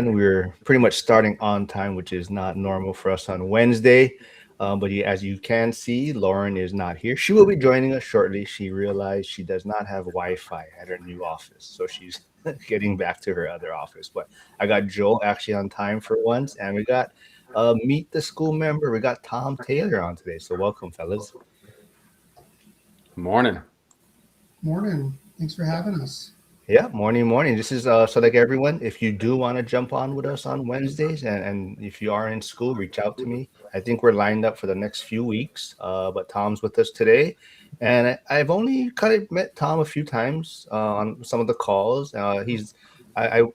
We're pretty much starting on time, which is not normal for us on Wednesday. As you can see, Lauren is not here. She will be joining us shortly. She realized she does not have Wi-Fi at her new office, so she's getting back to her other office. But I got Joel actually on time for once, and we got meet the school member. We got Tom Taylor on today. So welcome, fellas. Morning. Morning. Thanks for having us. Yeah, morning, morning. This is so like everyone, if you do want to jump on with us on Wednesdays and if you are in school, reach out to me. I think we're lined up for the next few weeks. But Tom's with us today. And I've only kind of met Tom a few times on some of the calls. I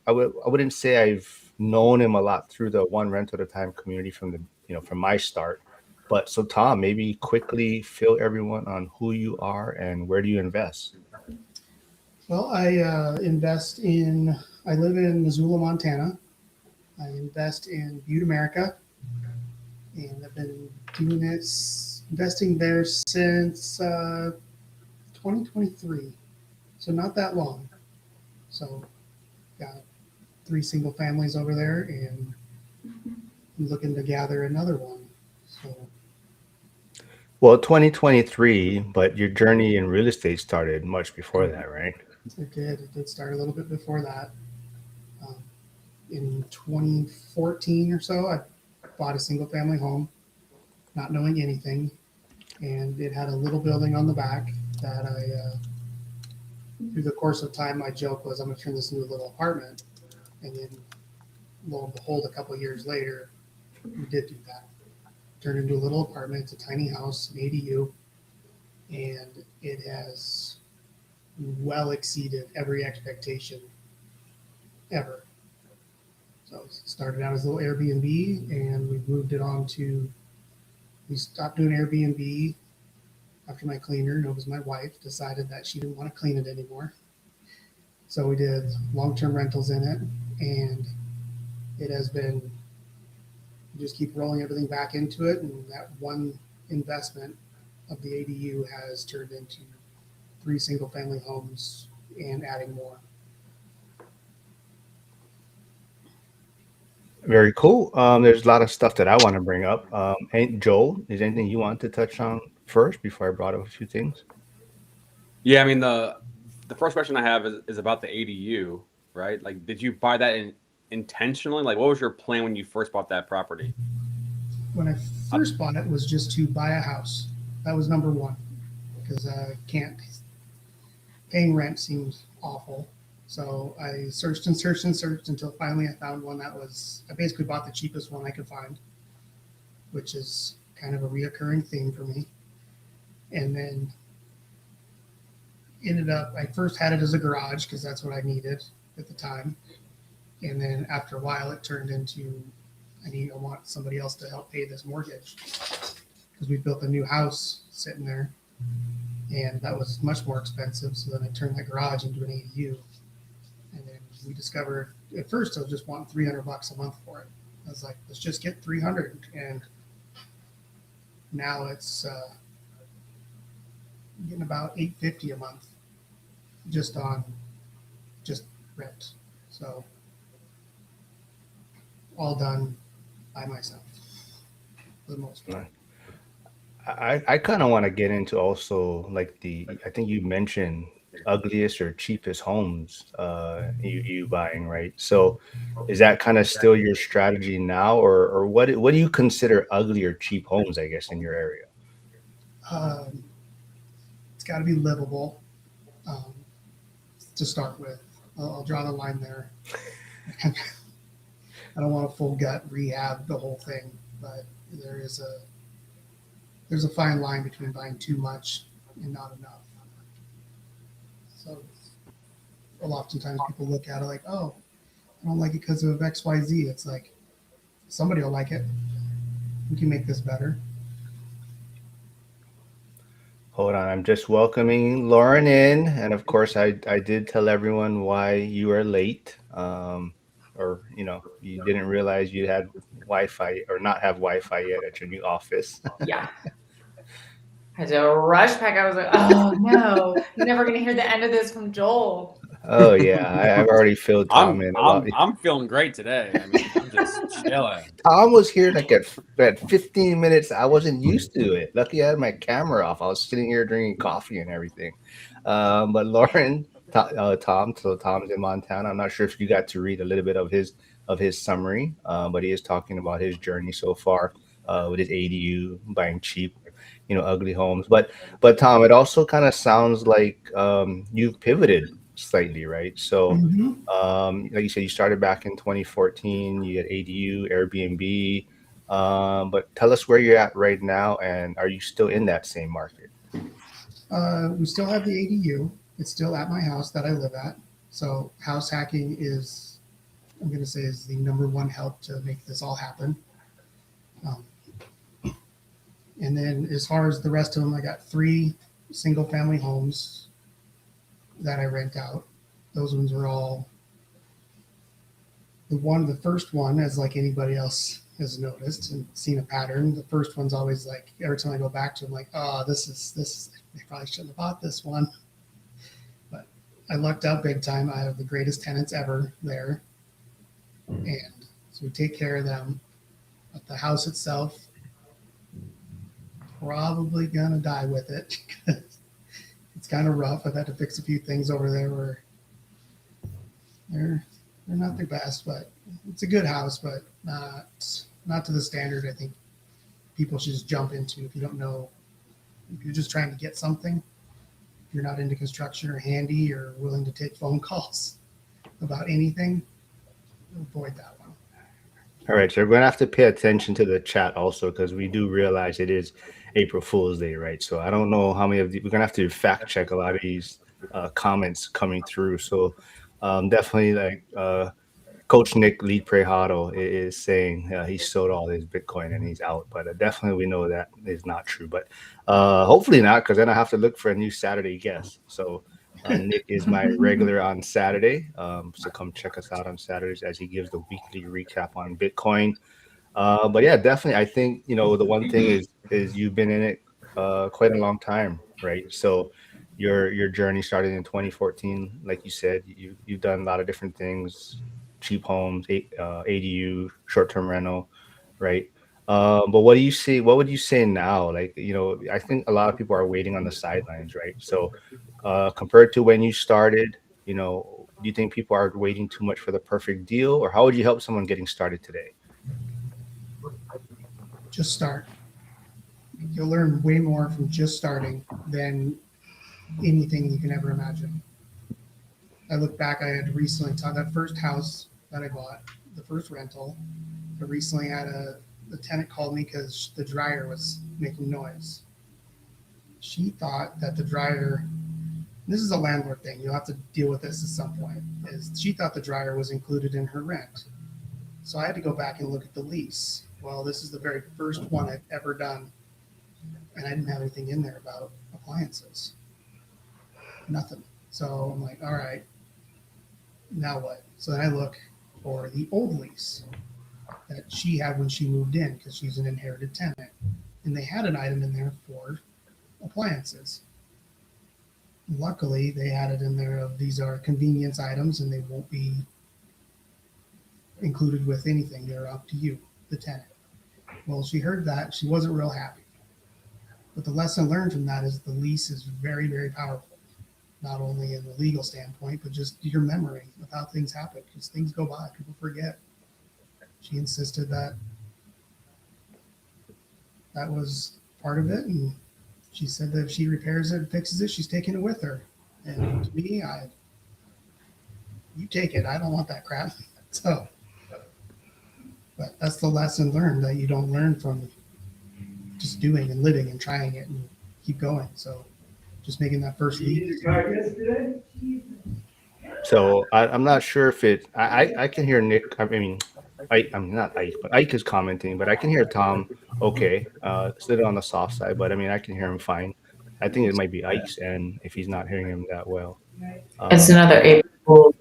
wouldn't say I've known him a lot through the one rent at a time community from from my start. But so Tom, maybe quickly fill everyone on who you are and where do you invest? Well, I live in Missoula, Montana. I invest in Butte, America, and I've been investing there since 2023. So not that long. So got three single families over there and I'm looking to gather another one. So Well, 2023, but your journey in real estate started much before that, right? it did start a little bit before that. Um, in 2014 or so, I bought a single family home, not knowing anything, and it had a little building on the back that through the course of time, my joke was I'm going to turn this into a little apartment, and then lo and behold, a couple of years later, we did do that. Turned into a little apartment. It's a tiny house, an ADU, and it has well exceeded every expectation ever. So it started out as a little Airbnb, and we moved it on to. We stopped doing Airbnb after my cleaner, known as my wife, decided that she didn't want to clean it anymore. So we did long-term rentals in it, and it has been just keep rolling everything back into it, and that one investment of the ADU has turned into three single-family homes and adding more. Very cool. There's a lot of stuff that I want to bring up. And Joel, is there anything you want to touch on first before I brought up a few things? Yeah, I mean the first question I have is about the ADU, right? Like, did you buy that intentionally? Like, what was your plan when you first bought that property? When I first bought it, was just to buy a house. That was number one because I can't paying rent seems awful. So I searched and searched and searched until finally I found one that was. I basically bought the cheapest one I could find, which is kind of a reoccurring theme for me. And then ended up. I first had it as a garage because that's what I needed at the time. And then after a while, it turned into I want somebody else to help pay this mortgage because we built a new house sitting there, and that was much more expensive. So then I turned that garage into an ADU, and then we discovered at first I was just wanting $300 a month for it. I was like, let's just get 300, and now it's getting about 850 a month just on just rent. So all done by myself for the most part. Right. I kind of want to get into also like I think you mentioned ugliest or cheapest homes you buying, right? So is that kind of still your strategy now, or what do you consider ugly or cheap homes, I guess, in your area? Um, it's got to be livable um, to start with. I'll draw the line there. I don't want a full gut rehab the whole thing, but there is a fine line between buying too much and not enough. So, well, oftentimes people look at it like, oh, I don't like it because of X, Y, Z. It's like somebody will like it. We can make this better. Hold on, I'm just welcoming Lauren in, and of course, I did tell everyone why you are late, or you didn't realize you had Wi-Fi or not have Wi-Fi yet at your new office. Yeah. I had to rush back. I was like, oh no, you're never going to hear the end of this from Joel. Oh yeah, I've already filled Tom in a lot. I'm feeling great today. I mean, I'm just chilling. Tom was here like at 15 minutes. I wasn't used to it. Lucky I had my camera off. I was sitting here drinking coffee and everything. But Lauren, Tom, so Tom's in Montana. I'm not sure if you got to read a little bit of his summary, but he is talking about his journey so far with his ADU, buying cheap, ugly homes. But Tom, it also kind of sounds like you've pivoted slightly, right? So Hmm. like you said, you started back in 2014. You had ADU, Airbnb. But tell us where you're at right now, and are you still in that same market? We still have the ADU. It's still at my house that I live at. So house hacking is, I'm going to say, is the number one help to make this all happen. Um, and then as far as the rest of them, I got 3 single family homes that I rent out. Those ones are all the first one, as like anybody else has noticed and seen a pattern. The first one's always like every time I go back to, I'm like, oh, this. I probably shouldn't have bought this one, but I lucked out big time. I have the greatest tenants ever there, and so we take care of them. But the house itself, probably gonna die with it. It's kind of rough. I've had to fix a few things over there where they're they're not the best, but it's a good house, but not to the standard I think people should just jump into if you don't know. If you're just trying to get something, if you're not into construction or handy or willing to take phone calls about anything, avoid that one. All right, so we're gonna have to pay attention to the chat also because we do realize it is April Fool's Day, right? So I don't know how many of we're gonna have to fact check a lot of these comments coming through. So definitely like Coach Nick Lead Prejado is saying he sold all his Bitcoin and he's out, but definitely we know that is not true. But hopefully not, because then I have to look for a new Saturday guest. So Nick is my regular on Saturday, so come check us out on Saturdays as he gives the weekly recap on Bitcoin. But yeah, definitely, I think the one thing is you've been in it quite a long time, right? So your journey started in 2014, like you said. You've done a lot of different things, cheap homes, ADU, short term rental, right? But what do you see? What would you say now? Like I think a lot of people are waiting on the sidelines, right? So compared to when you started, do you think people are waiting too much for the perfect deal, or how would you help someone getting started today? Just start. You'll learn way more from just starting than anything you can ever imagine. I look back, I had recently taught that first house that I bought, the first rental. I recently had the tenant called me because the dryer was making noise. She thought that the dryer, this is a landlord thing, you'll have to deal with this at some point, is she thought the dryer was included in her rent. So I had to go back and look at the lease. Well, this is the very first one I've ever done, and I didn't have anything in there about appliances. Nothing. So I'm like, all right, now what? So then I look for the old lease that she had when she moved in because she's an inherited tenant. And they had an item in there for appliances. Luckily, they had it in there of these are convenience items and they won't be included with anything. They're up to you, the tenant. Well, she heard that. She wasn't real happy. But the lesson learned from that is the lease is very, very powerful, not only in the legal standpoint, but just your memory of how things happen because things go by. People forget. She insisted that that was part of it. And she said that if she repairs it and fixes it, she's taking it with her. And to me, you take it. I don't want that crap. So, but that's the lesson learned that you don't learn from just doing and living and trying it and keep going. So just making that first leap. So I'm not sure if I can hear Nick. I mean, I'm not Ike, but Ike is commenting, but I can hear Tom. Okay, it's a little on the soft side, but I mean I can hear him fine. I think it might be Ike's, and if he's not hearing him that well, It's um, another April Fool.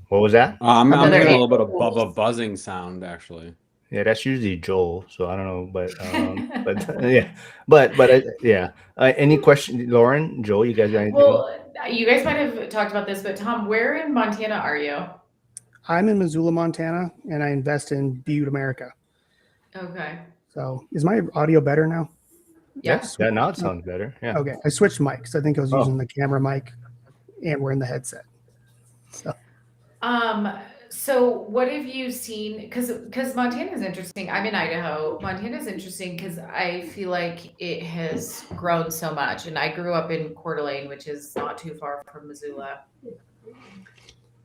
what was that? I'm Another getting a little bit April of a Fool's. buzzing sound actually. Yeah, that's usually Joel. So I don't know, but yeah, yeah. Any question, Lauren, Joel? You guys got anything? Well, you guys might have talked about this, but Tom, where in Montana are you? I'm in Missoula, Montana, and I invest in Butte, America. Okay. So is my audio better now? Yes. Yeah. Now it sounds better. Yeah. Okay. I switched mics. I think I was using the camera mic and we're in the headset. So what have you seen? Because Montana is interesting. I'm in Idaho. Montana is interesting because I feel like it has grown so much. And I grew up in Coeur d'Alene, which is not too far from Missoula.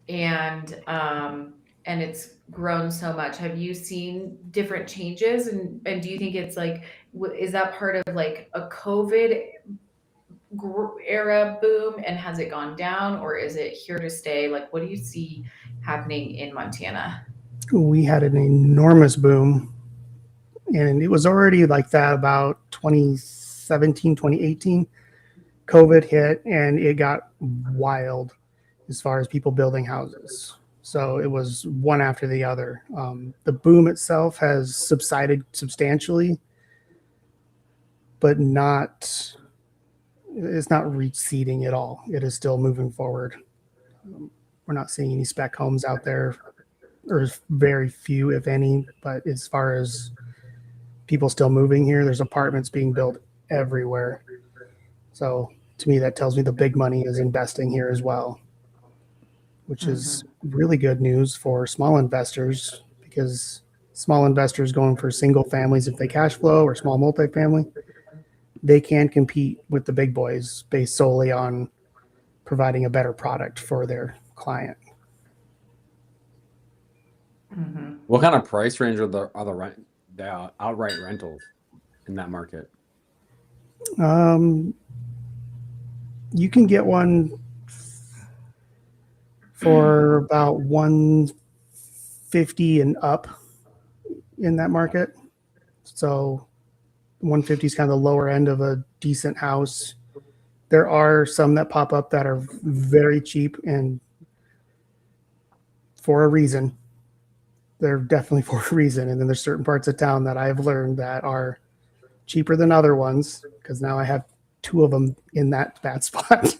And it's grown so much. Have you seen different changes? And do you think it's like, is that part of like a COVID era boom, and has it gone down, or is it here to stay? Like, what do you see happening in Montana? We had an enormous boom, and it was already like that about 2017, 2018. COVID hit, and it got wild as far as people building houses. So it was one after the other. The boom itself has subsided substantially, but it's not receding at all. It is still moving forward. We're not seeing any spec homes out there, or very few, if any. But as far as people still moving here, there's apartments being built everywhere. So to me, that tells me the big money is investing here as well, which is really good news for small investors, because small investors going for single families, if they cash flow, or small multifamily, they can compete with the big boys based solely on providing a better product for their client. What kind of price range are the outright rentals in that market? You can get one for about 150 and up in that market. So 150 is kind of the lower end of a decent house. There are some that pop up that are very cheap, and for a reason. They're definitely for a reason. And then there's certain parts of town that I've learned that are cheaper than other ones, because now I have two of them in that spot,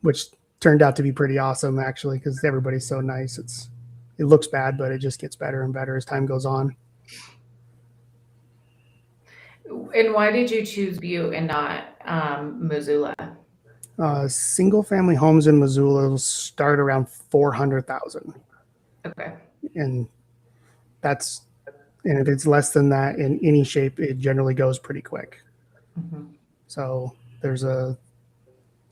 which turned out to be pretty awesome, actually, because everybody's so nice. It looks bad, but it just gets better and better as time goes on. And why did you choose Butte and not Missoula? Single family homes in Missoula will start around 400,000. Okay. And if it's less than that in any shape, it generally goes pretty quick. So there's a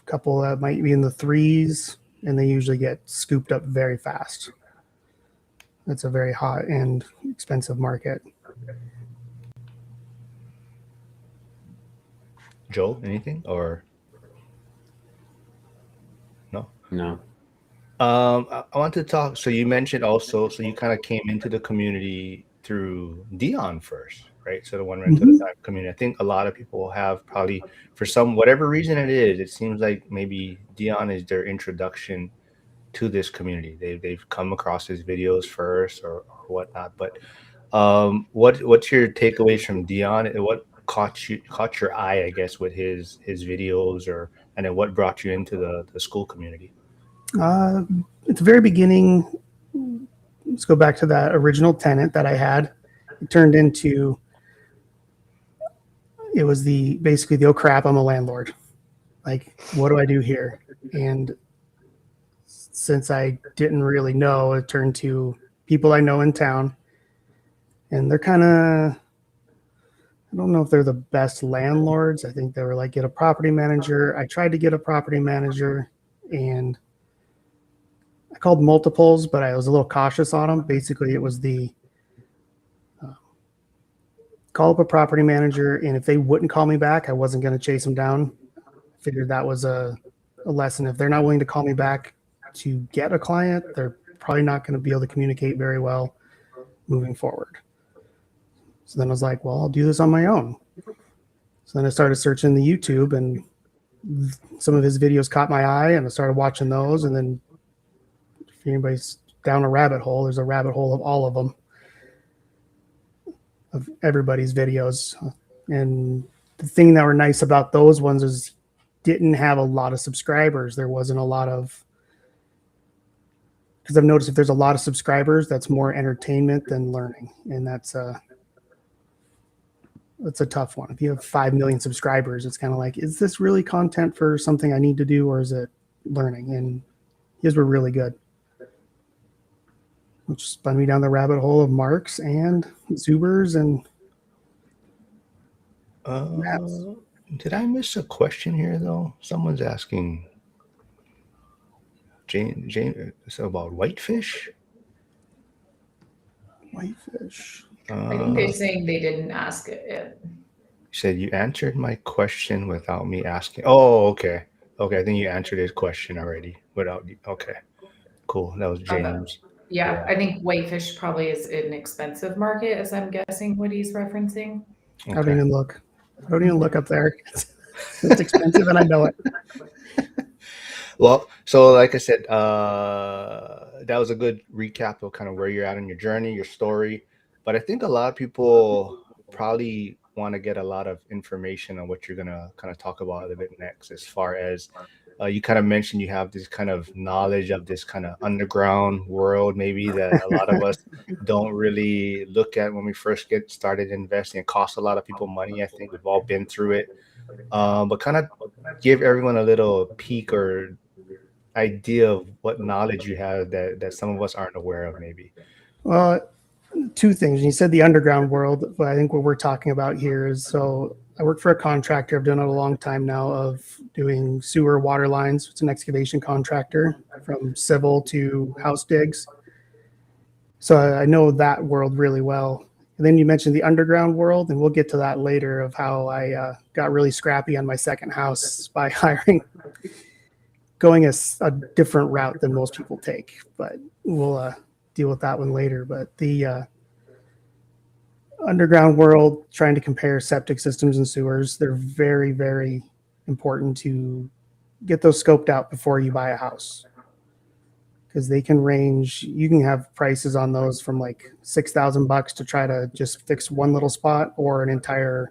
couple that might be in the threes, and they usually get scooped up very fast. It's a very hot and expensive market. Joel, anything or no? No. I want to talk. So you mentioned also, so you kind of came into the community through Dion first, right? So the one rent at a time community. I think a lot of people have probably, for some whatever reason it is, it seems like maybe Dion is their introduction to this community. They've come across his videos first or whatnot. But what's your takeaways from Dion? What caught your eye, I guess, with his videos, and then what brought you into the SKOOL community? At the very beginning, let's go back to that original tenant that I had. It turned into, it was basically the, oh crap, I'm a landlord. Like, what do I do here? And since I didn't really know, it turned to people I know in town. And they're kind of, I don't know if they're the best landlords. I think they were like, get a property manager. I tried to get a property manager, and I called multiples, but I was a little cautious on them. Basically, it was call up a property manager, and if they wouldn't call me back, I wasn't going to chase them down. I figured that was a lesson. If they're not willing to call me back to get a client, they're probably not going to be able to communicate very well moving forward. So then I was like, well, I'll do this on my own. So then I started searching the YouTube, and some of his videos caught my eye, and I started watching those. And then if anybody's down a rabbit hole, there's a rabbit hole of all of them, of everybody's videos. And the thing that were nice about those ones is didn't have a lot of subscribers. There wasn't a lot of, because I've noticed if there's a lot of subscribers, that's more entertainment than learning, and that's a tough one. If you have 5 million subscribers, it's kind of like, is this really content for something I need to do, or is it learning? And his were really good, which spun me down the rabbit hole of Marks and Zubers and maps. Did I miss a question here though? Someone's asking. Jane, it's about whitefish. Whitefish. I think they're saying they didn't ask it. You said you answered my question without me asking. Oh, okay. Okay, I think you answered his question already without. Okay, cool. That was James. Yeah, I think whitefish probably is an expensive market, as I'm guessing what he's referencing. I don't even look. I don't even look up there. It's expensive, and I know it. Well, so like I said, that was a good recap of kind of where you're at in your journey, your story. But I think a lot of people probably want to get a lot of information on what you're going to kind of talk about a little bit next, as far as you kind of mentioned you have this kind of knowledge of this kind of underground world, maybe that a lot of us don't really look at when we first get started investing. It costs a lot of people money. I think we've all been through it. But kind of give everyone a little peek or idea of what knowledge you have that some of us aren't aware of, maybe. Well, two things. You said the underground world, but I think what we're talking about here is, so I work for a contractor. I've done it a long time now, of doing sewer water lines. It's an excavation contractor, from civil to house digs. So I know that world really well. And then you mentioned the underground world, and we'll get to that later, of how I got really scrappy on my second house by going a different route than most people take. But we'll deal with that one later. But the underground world, trying to compare septic systems and sewers, they're very, very important to get those scoped out before you buy a house, because they can range. You can have prices on those from like $6,000 to try to just fix one little spot, or an entire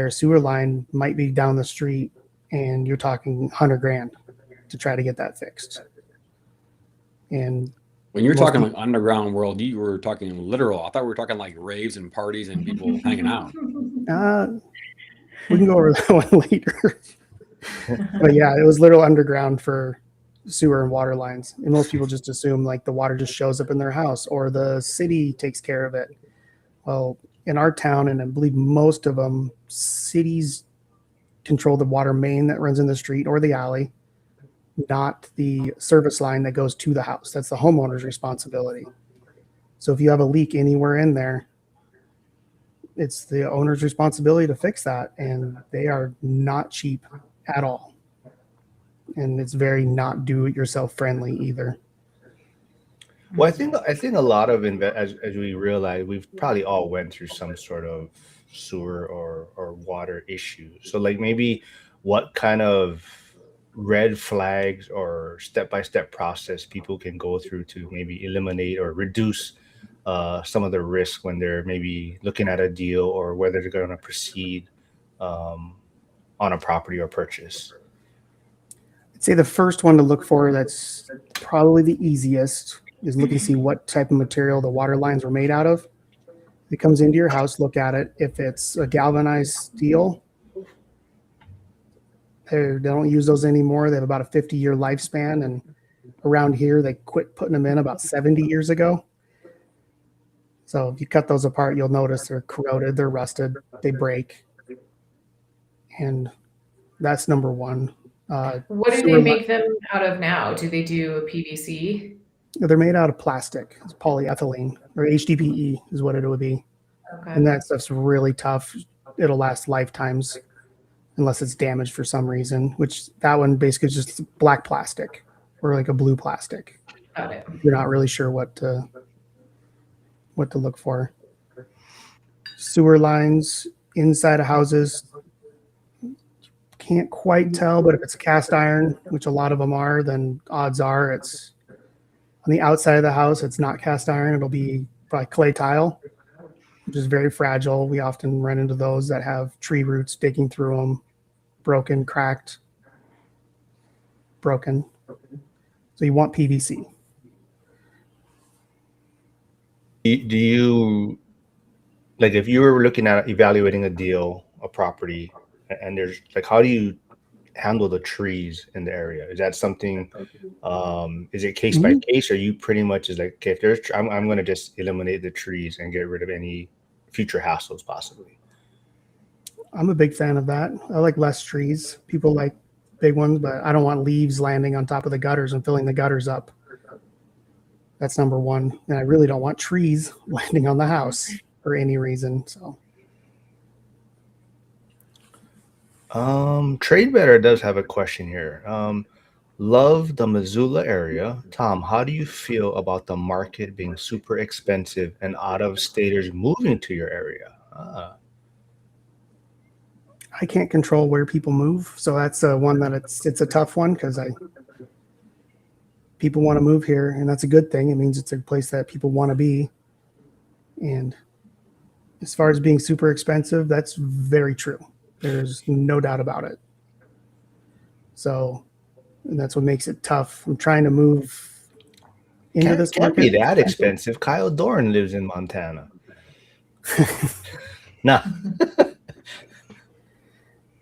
sewer line might be down the street, and you're talking $100,000 to try to get that fixed. And when you're talking like underground world, you were talking literal. I thought we were talking like raves and parties and people hanging out. We can go over that one later. But yeah, it was literal underground for sewer and water lines. And most people just assume like the water just shows up in their house, or the city takes care of it. Well, in our town, and I believe most of them, cities control the water main that runs in the street or the alley, not the service line that goes to the house. That's the homeowner's responsibility. So if you have a leak anywhere in there, it's the owner's responsibility to fix that, and they are not cheap at all. And it's very not do-it-yourself friendly either. Well, I think a lot of as we realize, we've probably all went through some sort of sewer or water issue. So like maybe what kind of red flags or step-by-step process people can go through to maybe eliminate or reduce some of the risk when they're maybe looking at a deal, or whether they're going to proceed on a property or purchase. I'd say the first one to look for, that's probably the easiest, is look and see what type of material the water lines were made out of. If it comes into your house, look at it. If it's a galvanized steel, they don't use those anymore. They have about a 50-year lifespan, and around here they quit putting them in about 70 years ago. So if you cut those apart, you'll notice they're corroded, they're rusted, they break. And that's number one. What do they make them out of now? Do they do PVC? They're made out of plastic. It's polyethylene, or HDPE is what it would be. Okay. And that stuff's really tough. It'll last lifetimes unless it's damaged for some reason, which that one basically is just black plastic or like a blue plastic. Got it. You're not really sure what to look for. Sewer lines inside of houses, can't quite tell, but if it's cast iron, which a lot of them are, then odds are it's on the outside of the house. It's not cast iron. It'll be probably clay tile, which is very fragile. We often run into those that have tree roots digging through them, broken, cracked, broken. So you want PVC. Do you like if you were looking at evaluating a deal, a property, and there's like, how do you handle the trees in the area? Is that something? Is it case by case, or you pretty much is like, okay, if there's, I'm going to just eliminate the trees and get rid of any future hassles possibly. I'm a big fan of that. I like less trees. People like big ones, but I don't want leaves landing on top of the gutters and filling the gutters up. That's number one. And I really don't want trees landing on the house for any reason. So, Trade Better does have a question here. Love the Missoula area. Tom, how do you feel about the market being super expensive and out-of-staters moving to your area? I can't control where people move, so that's one that it's a tough one because people want to move here, and that's a good thing. It means it's a place that people want to be. And as far as being super expensive, that's very true. There's no doubt about it. So and that's what makes it tough. I'm trying to move into this Can't market. be that expensive. Kyle Doran lives in Montana. Nah.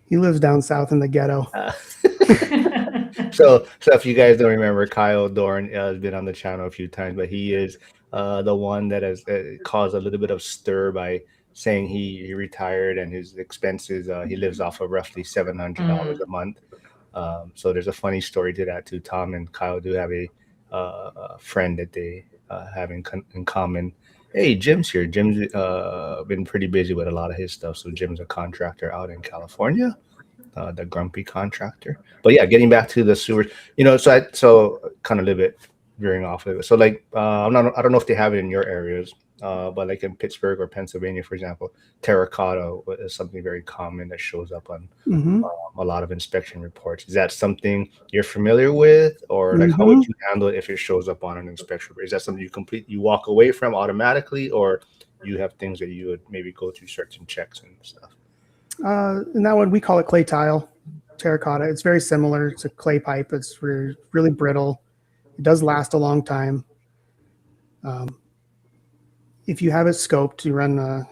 He lives down south in the ghetto. So if you guys don't remember, Kyle Doran has been on the channel a few times, but he is the one that has caused a little bit of stir by saying he retired and his expenses, he lives off of roughly $700 a month. So there's a funny story to that too. Tom and Kyle do have a friend that they have in common. Hey, Jim's here. Jim's been pretty busy with a lot of his stuff. So Jim's a contractor out in California, the grumpy contractor. But yeah, getting back to the sewers, so kind of a little bit veering off of it. So like, I don't know if they have it in your areas, but like in Pittsburgh or Pennsylvania, for example, terracotta is something very common that shows up on a lot of inspection reports. Is that something you're familiar with, or like how would you handle it if it shows up on an inspection report? Is that something you walk away from automatically, or you have things that you would maybe go through certain checks and stuff? And that one, we call it clay tile, terracotta. It's very similar. It's a clay pipe. It's really brittle. It does last a long time. If you have it scoped, you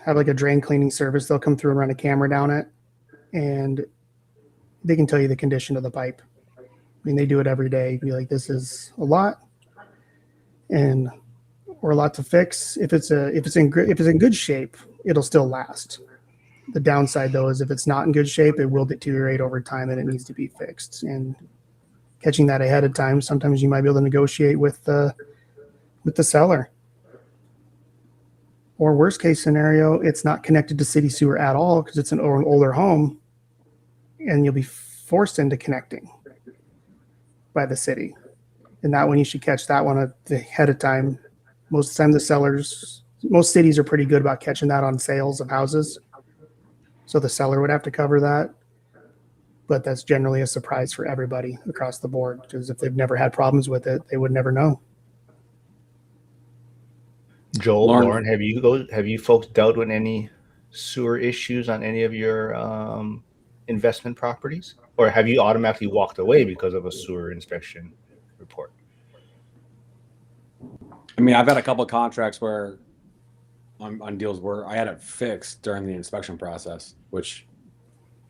have like a drain cleaning service, they'll come through and run a camera down it, and they can tell you the condition of the pipe. I mean, they do it every day. Be like, this is a lot, or a lot to fix. If it's in good shape, it'll still last. The downside though is if it's not in good shape, it will deteriorate over time and it needs to be fixed. And catching that ahead of time, sometimes you might be able to negotiate with the seller. Or worst case scenario, it's not connected to city sewer at all because it's an older home, and you'll be forced into connecting by the city. And that one, you should catch that one ahead of time. Most of the time, most cities are pretty good about catching that on sales of houses. So the seller would have to cover that. But that's generally a surprise for everybody across the board, because if they've never had problems with it, they would never know. Joel, Lauren, have you folks dealt with any sewer issues on any of your investment properties, or have you automatically walked away because of a sewer inspection report? I mean, I've had a couple of contracts where on deals where I had it fixed during the inspection process, which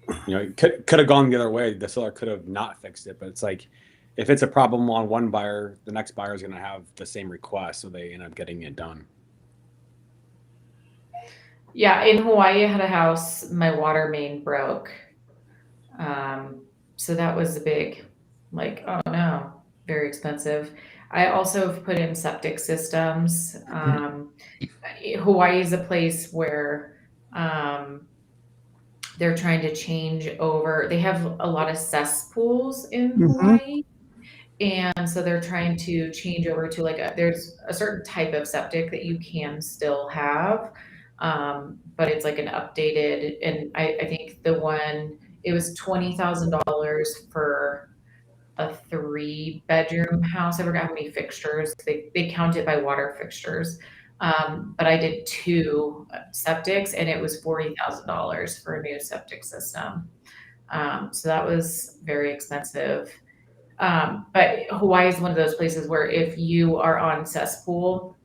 could have gone the other way. The seller could have not fixed it, but it's like if it's a problem on one buyer, the next buyer is going to have the same request, so they end up getting it done. Yeah, in Hawaii, I had a house, my water main broke. So that was a big, like, oh no, very expensive. I also have put in septic systems. Hawaii is a place where they're trying to change over. They have a lot of cesspools in Hawaii. And so they're trying to change over to there's a certain type of septic that you can still have. But it's like an updated, and I think it was $20,000 for a 3-bedroom house. I forgot how many fixtures. They count it by water fixtures. But I did 2 septics, and it was $40,000 for a new septic system. So that was very expensive. But Hawaii is one of those places where if you are on cesspool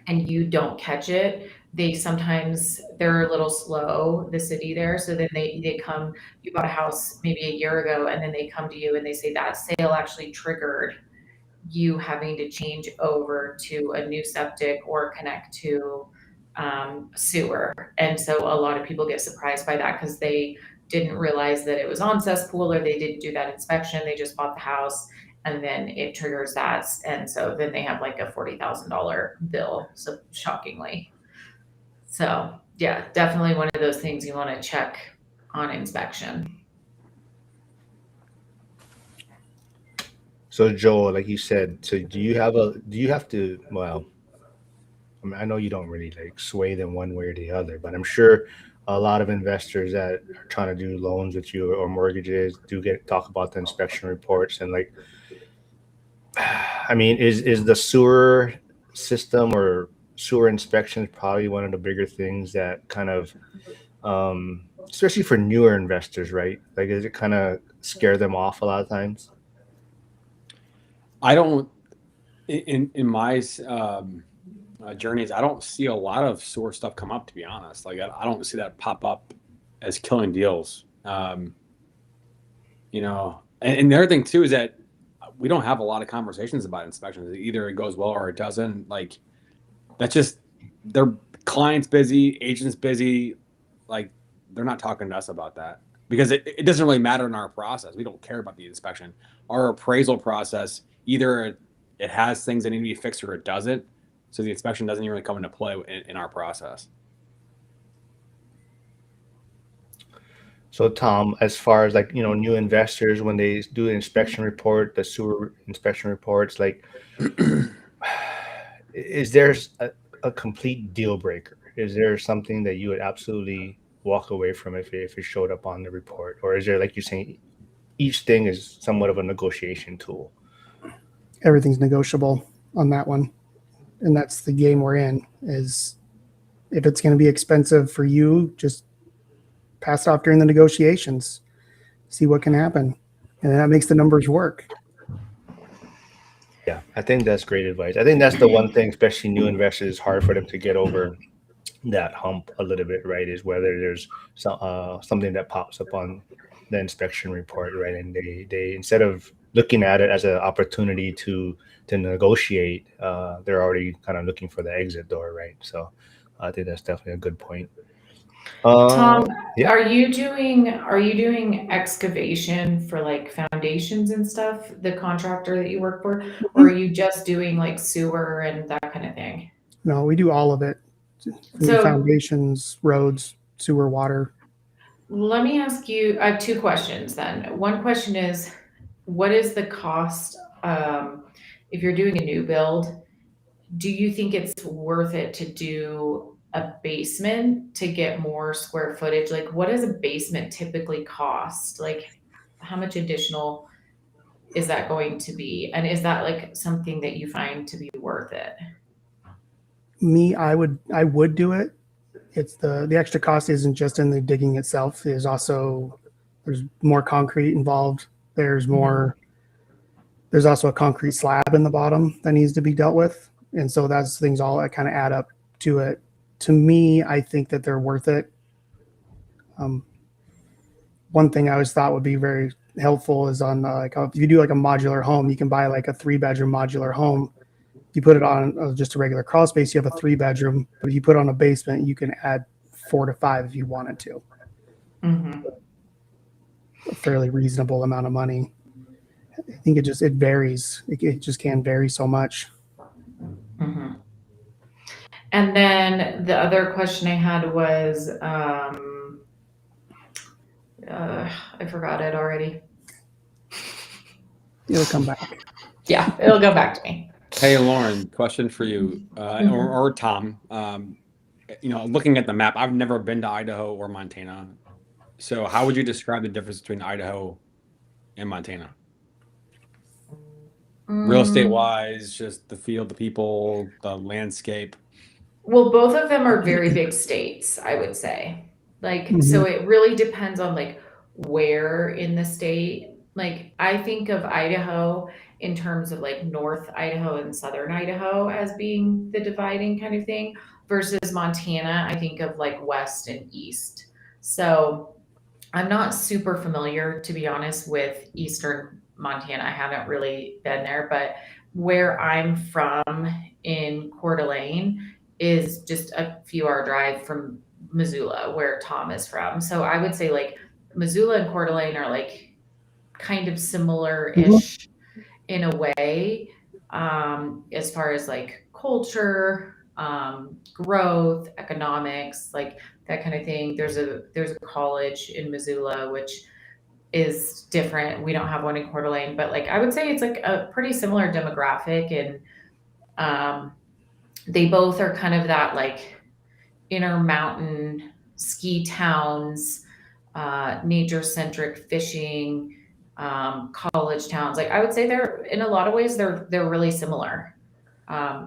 and you don't catch it, they're a little slow, the city there. So then they come, you bought a house maybe a year ago, and then they come to you and they say that sale actually triggered you having to change over to a new septic or connect to sewer. And so a lot of people get surprised by that because they didn't realize that it was on cesspool, or they didn't do that inspection. They just bought the house and then it triggers that. And so then they have like a $40,000 bill. So shockingly. So yeah, definitely one of those things you want to check on inspection. So Joel, like you said, so do you have to, well, I mean, I know you don't really like sway them one way or the other, but I'm sure a lot of investors that are trying to do loans with you or mortgages do talk about the inspection reports and like, I mean, is the sewer system or sewer inspections probably one of the bigger things that kind of, especially for newer investors, right? Like, does it kind of scare them off a lot of times? I don't in my journeys, I don't see a lot of sewer stuff come up, to be honest. Like I don't see that pop up as killing deals. You know, and the other thing too is that we don't have a lot of conversations about inspections. Either it goes well or it doesn't. Like that's just their clients busy, agents busy. Like they're not talking to us about that because it doesn't really matter in our process. We don't care about the inspection. Our appraisal process, either it has things that need to be fixed or it doesn't. So the inspection doesn't even really come into play in our process. So Tom, as far as like, new investors, when they do the inspection report, the sewer inspection reports, like, is there a complete deal breaker? Is there something that you would absolutely walk away from if it showed up on the report? Or is there, like you're saying, each thing is somewhat of a negotiation tool? Everything's negotiable on that one. And that's the game we're in, is if it's going to be expensive for you, just pass it off during the negotiations, see what can happen. And that makes the numbers work. Yeah, I think that's great advice. I think that's the one thing, especially new investors, it's hard for them to get over that hump a little bit, right? Is whether there's something that pops up on the inspection report, right? And they instead of looking at it as an opportunity to negotiate, they're already kind of looking for the exit door, right? So I think that's definitely a good point. Tom, Yeah. are you doing excavation for like foundations and stuff, the contractor that you work for, or are you just doing like sewer and that kind of thing? No, we do all of it. So Foundations, roads, sewer, water. let me ask you, I have two questions then. One question is, what is the cost, if you're doing a new build? Do you think it's worth it to do a basement to get more square footage? Like, what does a basement typically cost? Like, how much additional is that going to be? And is that like something that you find to be worth it? Me, I would do it. It's the extra cost isn't just in the digging itself. There's more concrete involved. There's also a concrete slab in the bottom that needs to be dealt with. And so that's things all that kind of add up to it. To me, I think that they're worth it. One thing I always thought would be very helpful is on if you do like a modular home, you can buy like a 3-bedroom modular home. If you put it on just a regular crawl space, you have a 3-bedroom. But if you put it on a basement, you can add 4 to 5 if you wanted to. Mm-hmm. A fairly reasonable amount of money. I think it varies. It just can vary so much. Mm-hmm. And then the other question I had was, I forgot it already. It'll come back. Yeah, it'll go back to me. Hey, Lauren, question for you, or Tom. Looking at the map, I've never been to Idaho or Montana. So how would you describe the difference between Idaho and Montana? Real estate wise, just the field, the people, the landscape. Well, both of them are very big states, I would say. Like, so it really depends on like where in the state. Like I think of Idaho in terms of like North Idaho and Southern Idaho as being the dividing kind of thing, versus Montana, I think of like West and East. So I'm not super familiar, to be honest, with Eastern Montana. I haven't really been there, but where I'm from in Coeur d'Alene is just a few hour drive from Missoula, where Tom is from. So I would say like Missoula and Coeur d'Alene are like kind of similar-ish in a way, as far as like culture, growth, economics, like that kind of thing. There's a college in Missoula which is different. We don't have one in Coeur d'Alene, but like I would say it's like a pretty similar demographic, and they both are kind of that like inner mountain ski towns, nature centric fishing, college towns. Like I would say they're in a lot of ways they're really similar.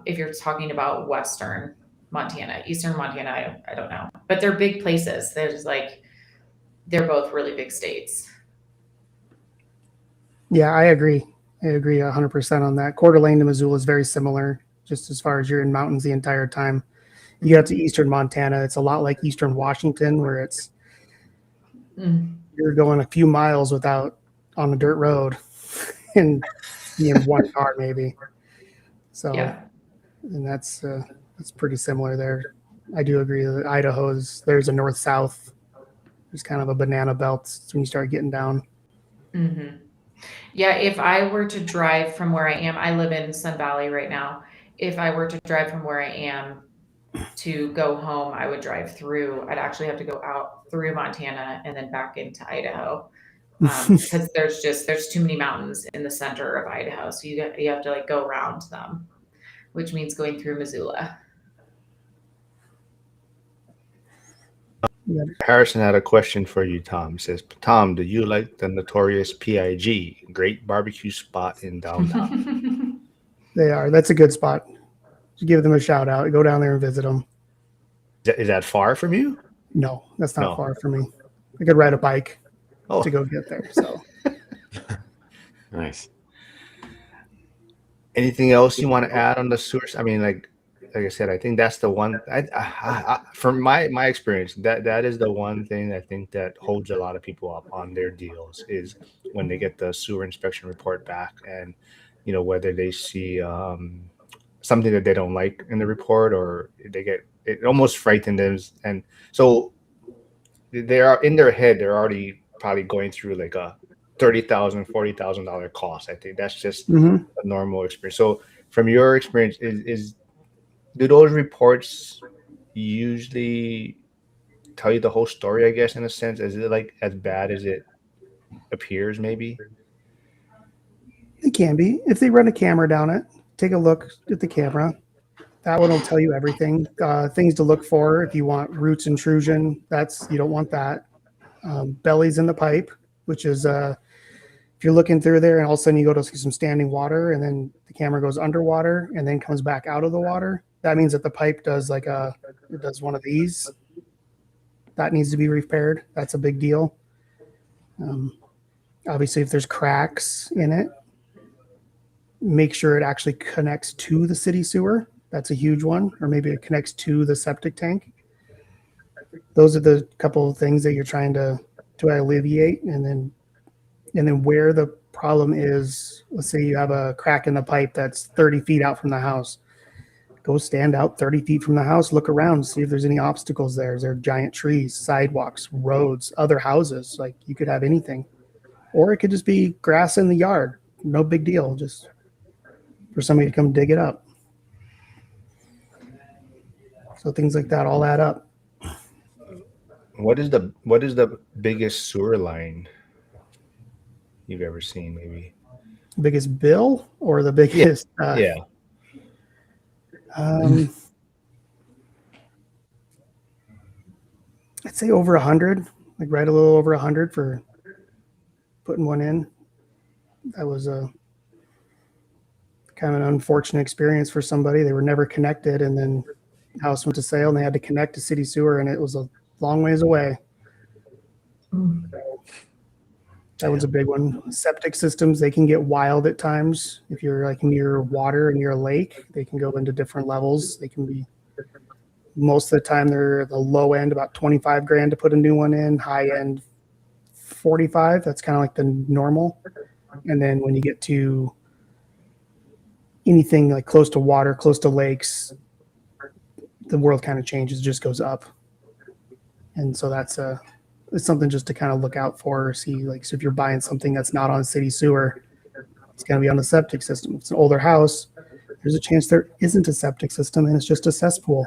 If you're talking about Western Montana, Eastern Montana, I don't know, but they're big places. There's like they're both really big states. Yeah, I agree. I agree 100% on that. Coeur d'Alene to Missoula is very similar, just as far as you're in mountains the entire time. You get to Eastern Montana, it's a lot like Eastern Washington, where it's you're going a few miles without on a dirt road and being one car maybe. So, Yeah. and that's pretty similar there. I do agree that there's a north-south. There's kind of a banana belt when you start getting down. Mm-hmm. Yeah, if I were to drive from where I am, I live in Sun Valley right now. If I were to drive from where I am to go home, I would drive through. I'd actually have to go out through Montana and then back into Idaho, because there's too many mountains in the center of Idaho, so you have to like go around them, which means going through Missoula. Harrison had a question for you, Tom. He says, Tom, do you like the notorious PIG, great barbecue spot in downtown? They are. That's a good spot. Give them a shout out. Go down there and visit them. Is that far from you? No, that's not No. far from me. I could ride a bike Oh, to go get there. So Nice. anything else you want to add on the sewers? I mean, like I said, I think that's the one. From my experience, that is the one thing I think that holds a lot of people up on their deals is when they get the sewer inspection report back, and whether they see something that they don't like in the report, or they get it almost frightened them, and so they are in their head. They're already probably going through like a $30,000, $40,000 cost. I think that's just a normal experience. So, from your experience, do those reports usually tell you the whole story? I guess in a sense, is it like as bad as it appears? Maybe. it can be. If they run a camera down it, take a look at the camera. That one will tell you everything. Things to look for if you want roots intrusion. You don't want that. Bellies in the pipe, which is if you're looking through there and all of a sudden you go to see some standing water and then the camera goes underwater and then comes back out of the water. That means that the pipe does it does one of these. That needs to be repaired. That's a big deal. Obviously, if there's cracks in it, make sure it actually connects to the city sewer. That's a huge one. Or maybe it connects to the septic tank. Those are the couple of things that you're trying to alleviate. And then where the problem is, let's say you have a crack in the pipe that's 30 feet out from the house. Go stand out 30 feet from the house, look around, see if there's any obstacles there. Is there giant trees, sidewalks, roads, other houses? Like you could have anything. Or it could just be grass in the yard. No big deal. Just for somebody to come dig it up. So things like that all add up. What is the biggest sewer line you've ever seen? Maybe Biggest bill or the biggest? yeah. I'd say over 100, like right a little over 100 for putting one in. That was a kind of an unfortunate experience for somebody. They were never connected, and then the house went to sale, and they had to connect to city sewer, and it was a long ways away. That one's a big one. Septic systems, they can get wild at times. If you're like near water and near a lake, they can go into different levels. They can be, most of the time they're the low end, about 25 grand to put a new one in, high end 45. That's kind of like the normal. And then when you get to anything like close to water, close to lakes, the world kind of changes, just goes up. And so it's something just to kind of look out for, see, like, so if you're buying something that's not on city sewer, it's going to be on the septic system. If it's an older house, there's a chance there isn't a septic system and it's just a cesspool.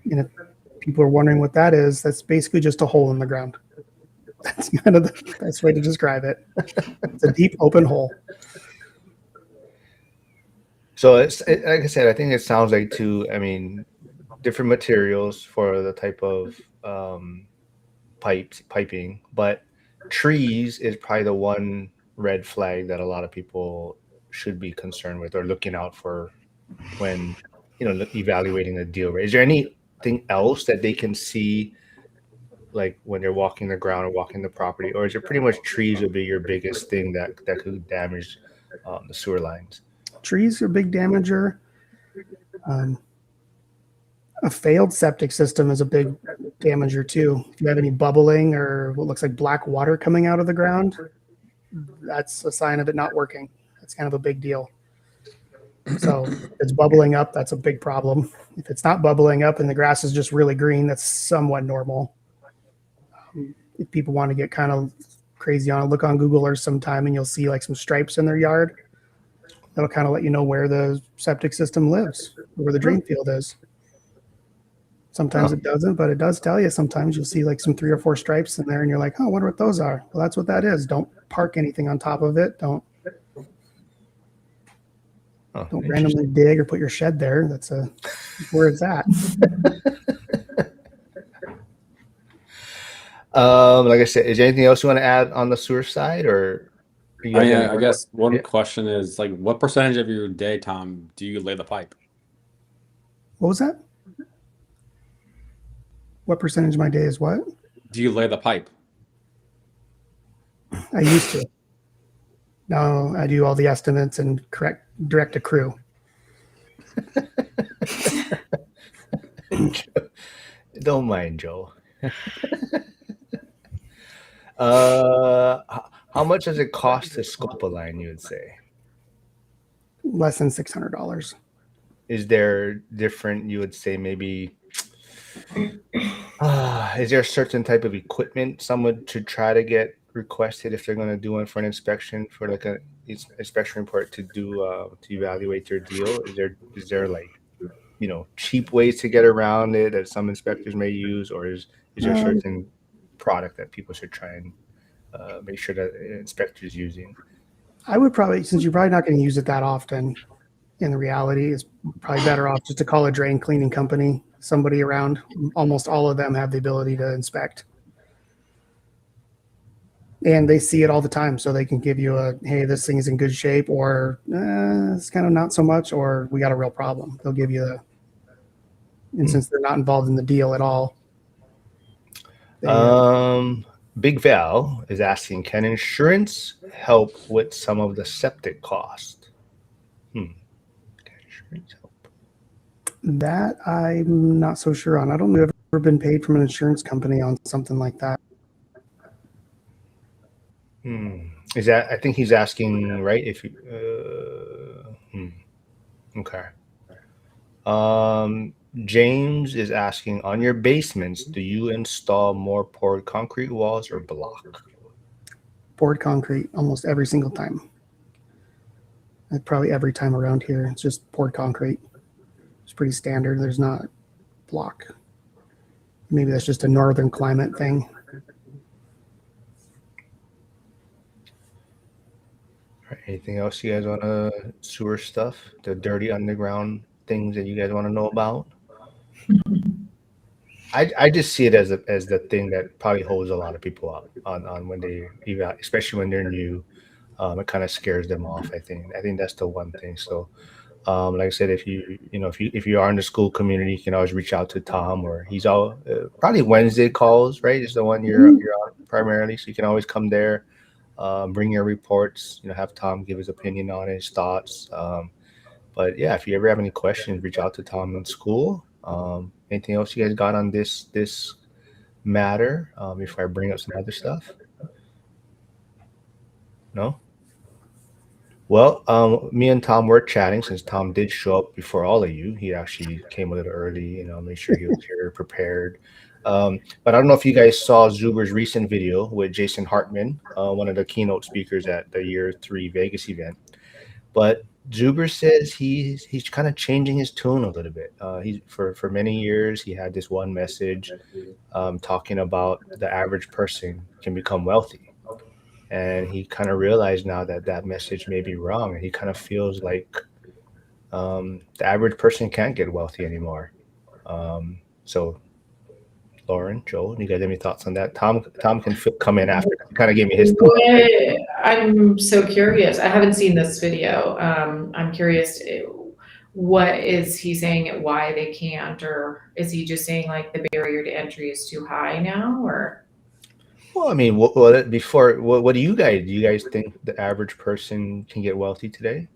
And if people are wondering what that is, that's basically just a hole in the ground. That's kind of the best way to describe it. It's a deep open hole. So like I said, I think it sounds like different materials for the type of piping, but trees is probably the one red flag that a lot of people should be concerned with or looking out for when evaluating a deal. Right? Is there anything else that they can see, like when they're walking the ground or walking the property, or is it pretty much trees would be your biggest thing that could damage the sewer lines? Trees are a big damager. A failed septic system is a big damager too. If you have any bubbling or what looks like black water coming out of the ground, that's a sign of it not working. That's kind of a big deal. So if it's bubbling up, that's a big problem. If it's not bubbling up and the grass is just really green, that's somewhat normal. If people want to get kind of crazy on it, look on Google Earth sometime and you'll see like some stripes in their yard. That'll kind of let you know where the septic system lives, where the drain field is. Sometimes it doesn't, but it does tell you. Sometimes you'll see like some 3 or 4 stripes in there and you're like, oh, I wonder what those are. Well, that's what that is. Don't park anything on top of it. Don't randomly dig or put your shed there. That's where it's at. Like I said, is there anything else you want to add on the sewer side, or? I guess one question is like, what percentage of your day, Tom, do you lay the pipe? What was that? What percentage of my day is what? Do you lay the pipe? I used to. No, I do all the estimates and direct a crew. Don't mind Joe. How much does it cost to scope a line, you would say? Less than $600. Is there different, you would say maybe, is there a certain type of equipment someone should try to get requested if they're going to do one for an inspection, for like an inspection report to do to evaluate their deal? Is there like, cheap ways to get around it that some inspectors may use, or is there a certain product that people should try and make sure that inspectors using? I would probably, since you're probably not going to use it that often, in reality, it's probably better off just to call a drain cleaning company, somebody around. Almost all of them have the ability to inspect. And they see it all the time, so they can give you hey, this thing is in good shape, or it's kind of not so much, or we got a real problem. They'll give you and since they're not involved in the deal at all. Big Val is asking, can insurance help with some of the septic cost? Can insurance help? That I'm not so sure on. I don't know if I've ever been paid from an insurance company on something like that. Is that, I think he's asking, right? If you, okay. James is asking, on your basements, do you install more poured concrete walls or block? Poured concrete almost every single time. Probably every time around here, it's just poured concrete. It's pretty standard. There's not block. Maybe that's just a northern climate thing. Anything else you guys want to, sewer stuff, the dirty underground things that you guys want to know about? I just see it as the thing that probably holds a lot of people up on when they especially when they're new. It kind of scares them off. I think that's the one thing. So, like I said, if you are in the school community, you can always reach out to Tom, or he's probably Wednesday calls, right? Is the one you're on primarily, so you can always come there. Bring your reports. Have Tom give his opinion on it, his thoughts. But yeah, if you ever have any questions, reach out to Tom in school. Anything else you guys got on this matter before I bring up some other stuff? No? Well, me and Tom were chatting since Tom did show up before all of you. He actually came a little early, made sure he was here prepared. But I don't know if you guys saw Zuber's recent video with Jason Hartman, one of the keynote speakers at the Year 3 Vegas event. But Zuber says he's kind of changing his tune a little bit. He's for many years he had this one message talking about the average person can become wealthy, and he kind of realized now that that message may be wrong, and he kind of feels like the average person can't get wealthy anymore. So Lauren, Joel, you guys have any thoughts on that? Tom can come in after. Kind of gave me his thoughts. I'm so curious. I haven't seen this video. I'm curious. What is he saying? Why they can't, or is he just saying like the barrier to entry is too high now, or? Well, I mean, what do you guys think the average person can get wealthy today?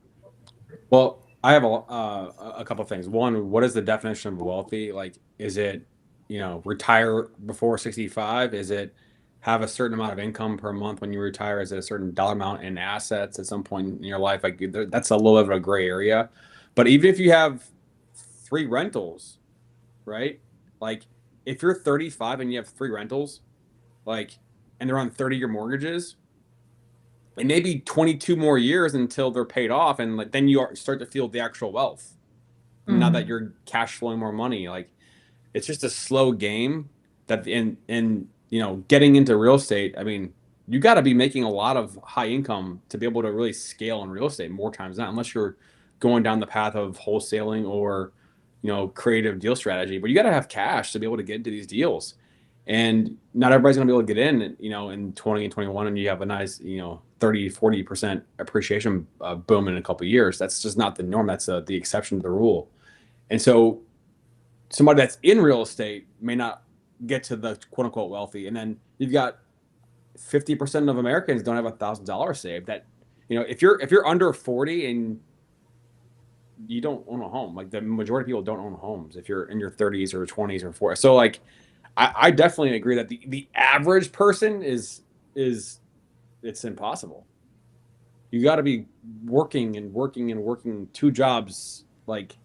Well, I have a couple of things. One, what is the definition of wealthy? Like, is it, retire before 65? Is it have a certain amount of income per month when you retire? Is it a certain dollar amount in assets at some point in your life? Like, that's a little bit of a gray area. But even if you have 3 rentals, right? Like, if you're 35 and you have 3 rentals, like, and they're on 30-year mortgages, it may be 22 more years until they're paid off, and like then you start to feel the actual wealth. Now that you're cash flowing more money, like it's just a slow game. That in getting into real estate, I mean, you got to be making a lot of high income to be able to really scale in real estate more times than not, unless you're going down the path of wholesaling or creative deal strategy. But you got to have cash to be able to get into these deals. And not everybody's going to be able to get in 20 and 21, and you have a nice, 30-40% appreciation boom in a couple of years. That's just not the norm. That's the exception to the rule. And so somebody that's in real estate may not get to the quote unquote wealthy. And then you've got 50% of Americans don't have $1,000 saved. That, if you're under 40 and you don't own a home, like the majority of people don't own homes if you're in your 30s or 20s or 40s. So like, I definitely agree that the average person is it's impossible. You got to be working 2 jobs, like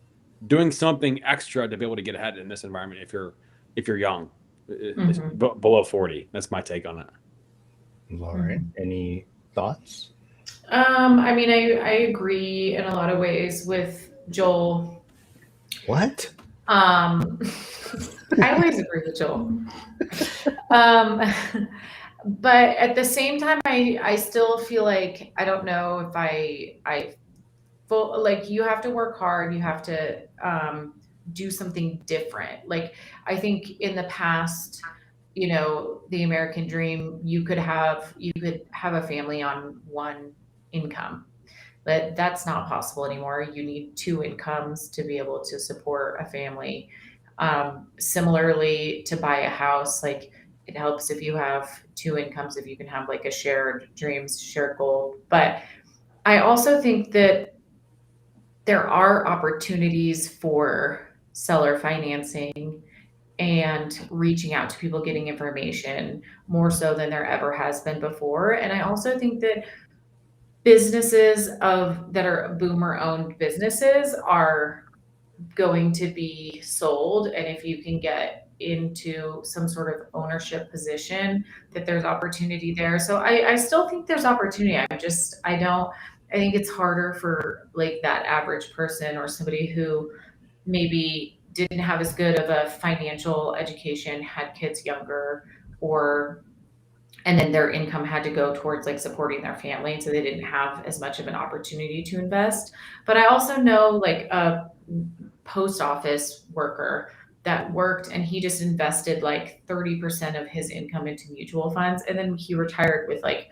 doing something extra to be able to get ahead in this environment. If you're young, below 40, that's my take on it. Lauren, any thoughts? I mean, I agree in a lot of ways with Joel. What? I always agree with Joel. But at the same time, I still feel like I don't know if I feel like you have to work hard. You have to do something different. Like I think in the past, the American dream, you could have a family on one income. But that's not possible anymore. You need 2 incomes to be able to support a family. Similarly, to buy a house, like it helps if you have 2 incomes, if you can have like a shared dreams, shared goal. But I also think that there are opportunities for seller financing and reaching out to people, getting information more so than there ever has been before. And I also think that businesses that are boomer owned businesses are going to be sold, and if you can get into some sort of ownership position, that there's opportunity there. So I still think there's opportunity. I think it's harder for like that average person or somebody who maybe didn't have as good of a financial education, had kids younger, and then their income had to go towards like supporting their family, and so they didn't have as much of an opportunity to invest. But I also know like a post office worker that worked, and he just invested like 30% of his income into mutual funds, and then he retired with like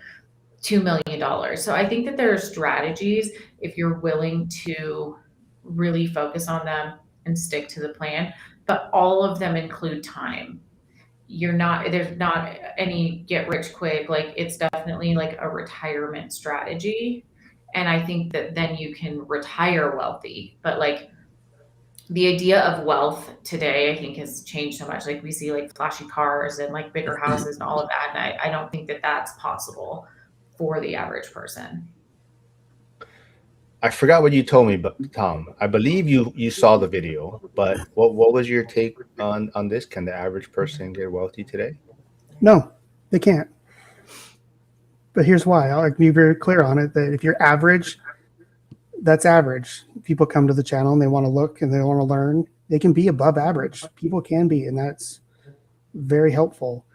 $2 million. So I think that there are strategies if you're willing to really focus on them and stick to the plan, but all of them include time. there's not any get rich quick. Like it's definitely like a retirement strategy. And I think that then you can retire wealthy. But like the idea of wealth today, I think has changed so much. Like we see like flashy cars and like bigger houses and all of that. And I don't think that that's possible for the average person. I forgot what you told me, but Tom, I believe you saw the video, but what was your take on this? Can the average person get wealthy today? No, they can't. But here's why. I'll be very clear on it that if you're average, that's average. People come to the channel and they want to look and they want to learn. They can be above average. People can be, and that's very helpful.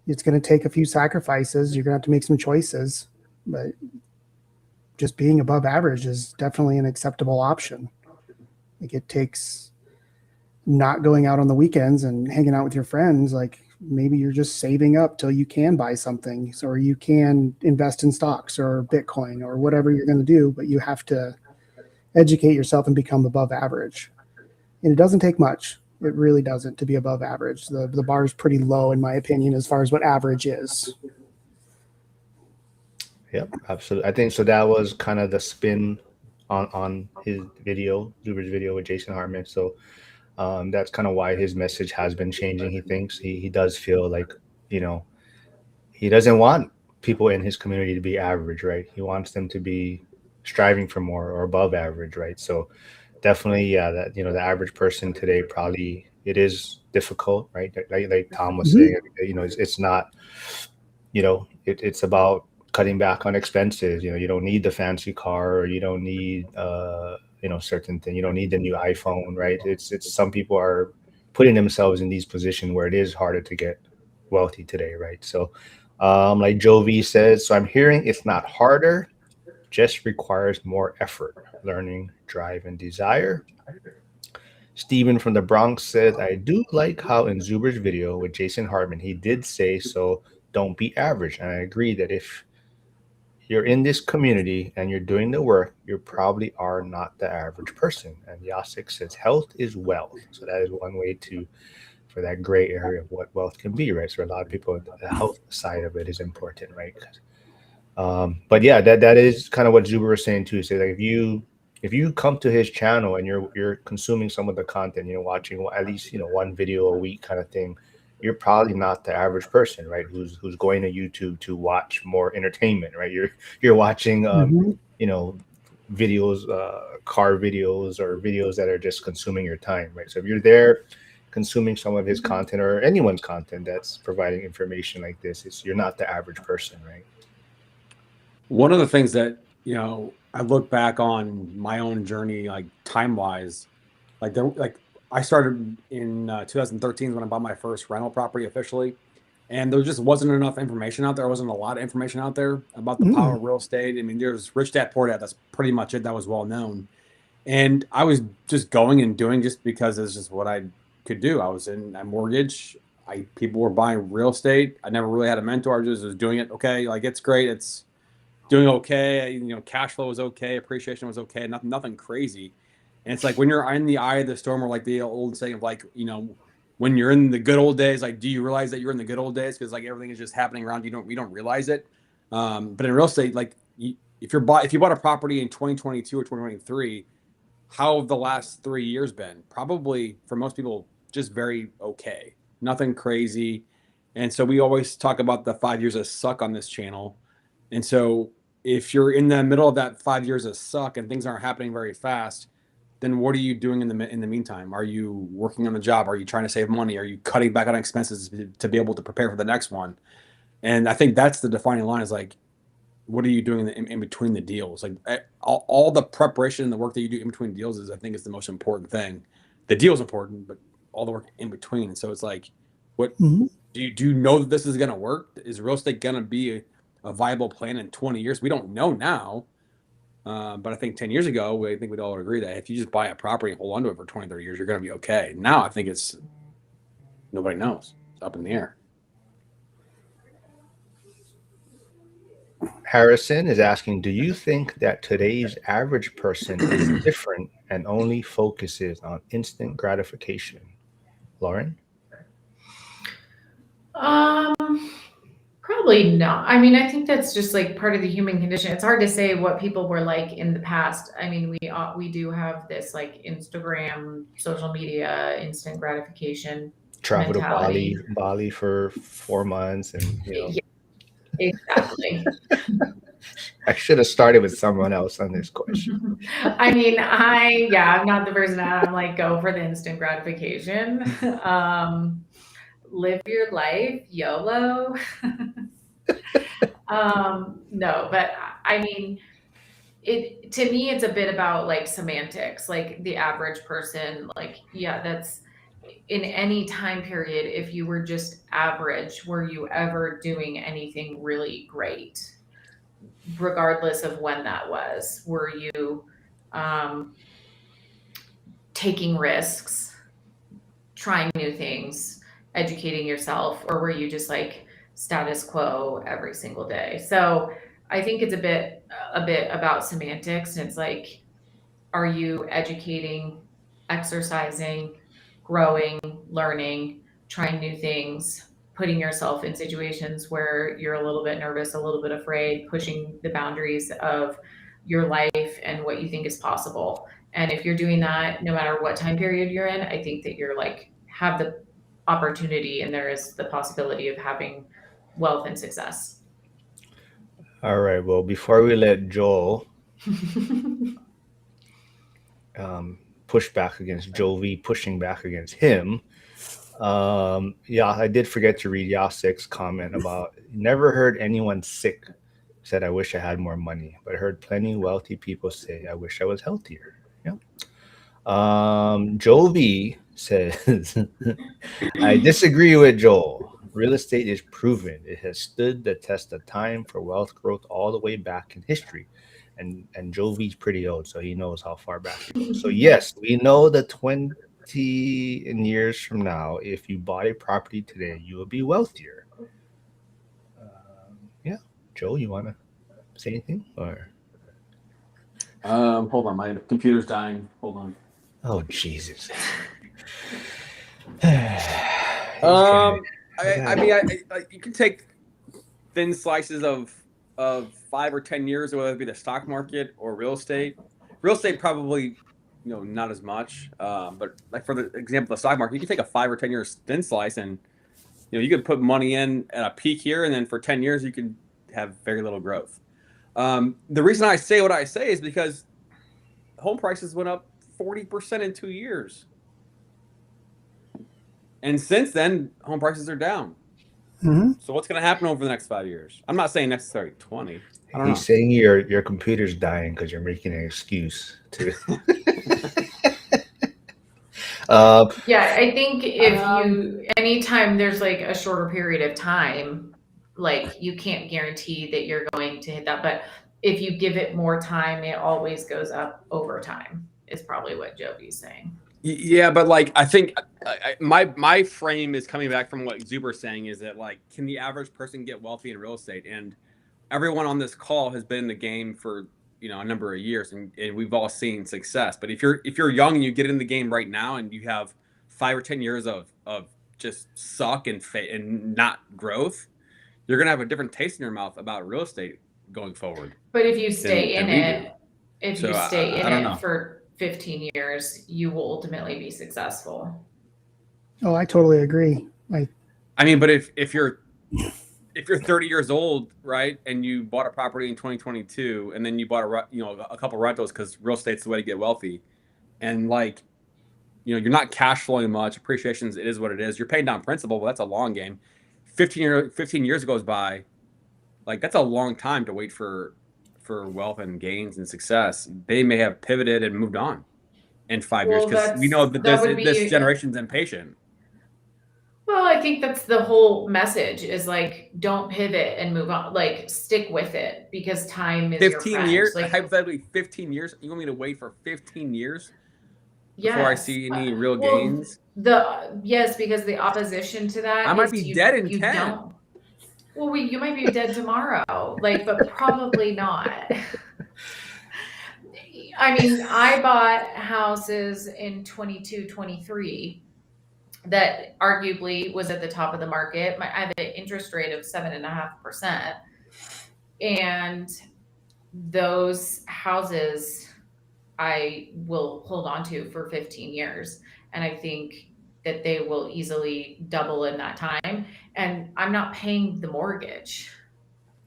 It's going to take a few sacrifices. You're going to have to make some choices, but just being above average is definitely an acceptable option. Like it takes not going out on the weekends and hanging out with your friends. Like maybe you're just saving up till you can buy something, or you can invest in stocks or Bitcoin or whatever you're going to do, but you have to educate yourself and become above average. And it doesn't take much. It really doesn't to be above average. The bar is pretty low, in my opinion, as far as what average is. Yep, absolutely. I think so. That was kind of the spin on his video, Zuber's video with Jason Hartman. So that's kind of why his message has been changing. He thinks he does feel like, you know, he doesn't want people in his community to be average, right? He wants them to be striving for more or above average, right? So definitely, yeah, that, you know, the average person today probably it is difficult, right? Like Tom was saying, you know, it's not, you know, it's about cutting back on expenses. You know, you don't need the fancy car, or you don't need you know, certain thing. You don't need the new iPhone, right? It's some people are putting themselves in these positions where it is harder to get wealthy today, right? So like Joe V says, so I'm hearing it's not harder, just requires more effort, learning, drive, and desire. Steven from the Bronx says, I do like how in Zuber's video with Jason Hartman, he did say, so don't be average. And I agree that if you're in this community and you're doing the work, you probably are not the average person. And Yasik says, health is wealth. So that is one way to, for that gray area of what wealth can be, right? So a lot of people, the health side of it is important, right? But yeah, that is kind of what Zuber was saying too. Say like if you come to his channel and you're consuming some of the content, you know, watching at least, you know, one video a week kind of thing, you're probably not the average person, right? Who's going to YouTube to watch more entertainment, right? You're watching you know, videos, car videos, or videos that are just consuming your time, right? So if you're there consuming some of his content or anyone's content that's providing information like this, you're not the average person, right? One of the things that, you know, I look back on my own journey, like time wise, like I started in 2013 when I bought my first rental property officially, and there just wasn't enough information out there. There wasn't a lot of information out there about the power of real estate. I mean, there's Rich Dad Poor Dad. That's pretty much it. That was well known, and I was just going and doing just because it's just what I could do. I was in a mortgage. People were buying real estate. I never really had a mentor. I just was doing it. Okay, like it's great. It's doing okay. You know, cash flow was okay. Appreciation was okay. Nothing crazy. And it's like when you're in the eye of the storm, or like the old saying of like, you know, when you're in the good old days, like, do you realize that you're in the good old days? Because like everything is just happening around you. We don't realize it. But in real estate, like if you bought a property in 2022 or 2023, how have the last 3 years been? Probably for most people, just very okay. Nothing crazy. And so we always talk about the 5 years of suck on this channel. And so if you're in the middle of that 5 years of suck and things aren't happening very fast, then what are you doing in the meantime? Are you working on the job? Are you trying to save money? Are you cutting back on expenses to be able to prepare for the next one? And I think that's the defining line is like, what are you doing in between the deals? Like all the preparation and the work that you do in between deals I think is the most important thing. The deal is important, but all the work in between. And so it's like, what do you know that this is going to work? Is real estate going to be a viable plan in 20 years? We don't know now. But I think 10 years ago, I think we'd all agree that if you just buy a property and hold on to it for 20, 30 years, you're going to be okay. Now I think it's nobody knows. It's up in the air. Harrison is asking, do you think that today's average person is different and only focuses on instant gratification? Lauren? Probably not. I mean, I think that's just like part of the human condition. It's hard to say what people were like in the past. I mean, we do have this like Instagram, social media, instant gratification Travel to mentality. Bali for 4 months, and Yeah, exactly. I should have started with someone else on this question. I mean, I'm not the person that I'm like go for the instant gratification. Live your life, YOLO. No, but I mean, it to me, it's a bit about like semantics, like the average person, like, yeah, that's in any time period. If you were just average, were you ever doing anything really great? Regardless of when that was, were you um, taking risks, trying new things, educating yourself, or were you just like status quo every single day? So I think it's a bit about semantics, and it's like, are you educating, exercising, growing, learning, trying new things, putting yourself in situations where you're a little bit nervous, a little bit afraid, pushing the boundaries of your life and what you think is possible? And if you're doing that, no matter what time period you're in, I think that you're like, have the opportunity and there is the possibility of having wealth and success. All right. Well, before we let Joel push back against Jovi pushing back against him, yeah, I did forget to read Yasik's comment about never heard anyone sick said I wish I had more money, but I heard plenty wealthy people say I wish I was healthier. Yeah. Jovi says I disagree with Joel. Real estate is proven. It has stood the test of time for wealth growth all the way back in history. And Jovi's pretty old, so he knows how far back it goes. So yes, we know that 20 in years from now, if you bought a property today, you will be wealthier. Yeah. Joel, you wanna say anything? Or Hold on, my computer's dying. Hold on. oh Jesus. I mean, you can take thin slices of 5 or 10 years, whether it be the stock market or real estate. Real estate probably, not as much. But like for the example, the stock market, you can take a 5 or 10 years thin slice, and you could put money in at a peak here, and then for 10 years you could have very little growth. The reason I say what I say is because home prices went up 40% in 2 years. And since then, home prices are down. Mm-hmm. So what's going to happen over the next 5 years? I'm not saying necessarily 20. I don't know. He's saying your computer's dying because you're making an excuse to. Yeah, I think anytime there's like a shorter period of time, like you can't guarantee that you're going to hit that. But if you give it more time, it always goes up over time, is probably what Jovi's saying. Yeah, but like I think my frame is coming back from what Zuber's saying is that like, can the average person get wealthy in real estate? And everyone on this call has been in the game for a number of years, and we've all seen success. But if you're young and you get in the game right now and you have 5 or 10 years of just suck and not growth, you're gonna have a different taste in your mouth about real estate going forward. But if you stay than in we it, do. if So you stay in I don't it know. for 15 years, you will ultimately be successful. Oh, I totally agree. I mean, but if you're 30 years old, right, and you bought a property in 2022, and then you bought a couple rentals because real estate's the way to get wealthy, and like, you're not cash flowing much. Appreciations, it is what it is. You're paying down principal, but that's a long game. 15 years goes by, like that's a long time to wait for wealth and gains and success. They may have pivoted and moved on in 5 years Well, because we know that that would this be generation's impatient. Well, I think that's the whole message is like, don't pivot and move on. Like, stick with it because time is your 15 friend. years, Like, hypothetically, 15 years. You want me to wait for 15 years before I yes. see any real Well, gains? yes, because the opposition to that I might is be dead in you 10. don't. Well, you might be dead tomorrow, like, but probably not. I mean, I bought houses in 22, 23 that arguably was at the top of the market. I have an interest rate of 7.5%. And those houses I will hold on to for 15 years. And I think that they will easily double in that time. And I'm not paying the mortgage,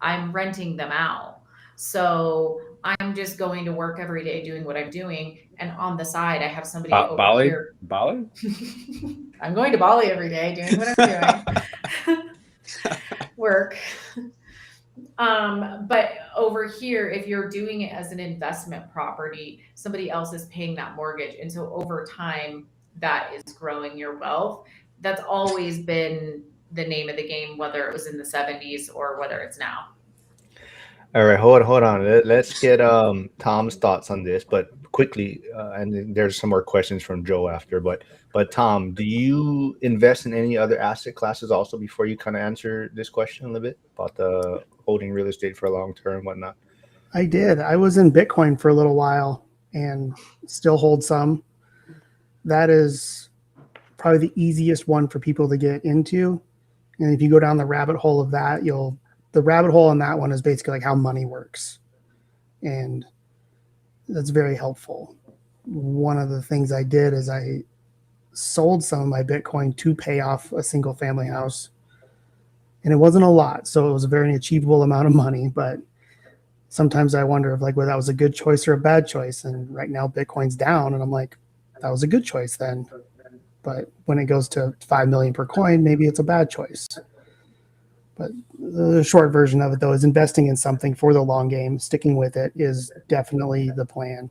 I'm renting them out. So I'm just going to work every day doing what I'm doing. And on the side, I have somebody over Bali? here. Bali? I'm going to Bali every day doing what I'm doing. Work. But over here, if you're doing it as an investment property, somebody else is paying that mortgage. And so over time, that is growing your wealth. That's always been the name of the game, whether it was in the 70s or whether it's now. All right, hold on. Let's get Tom's thoughts on this, but quickly, and then there's some more questions from Joe after. But Tom, do you invest in any other asset classes also before you kind of answer this question a little bit about the holding real estate for a long term, whatnot? I did. I was in Bitcoin for a little while and still hold some. That is probably the easiest one for people to get into. And if you go down the rabbit hole of that, the rabbit hole on that one is basically like how money works. And that's very helpful. One of the things I did is I sold some of my Bitcoin to pay off a single family house. And it wasn't a lot. So it was a very achievable amount of money, but sometimes I wonder if like whether that was a good choice or a bad choice. And right now Bitcoin's down, and I'm like, that was a good choice then. But when it goes to 5 million per coin, maybe it's a bad choice. But the short version of it though is investing in something for the long game, sticking with it is definitely the plan.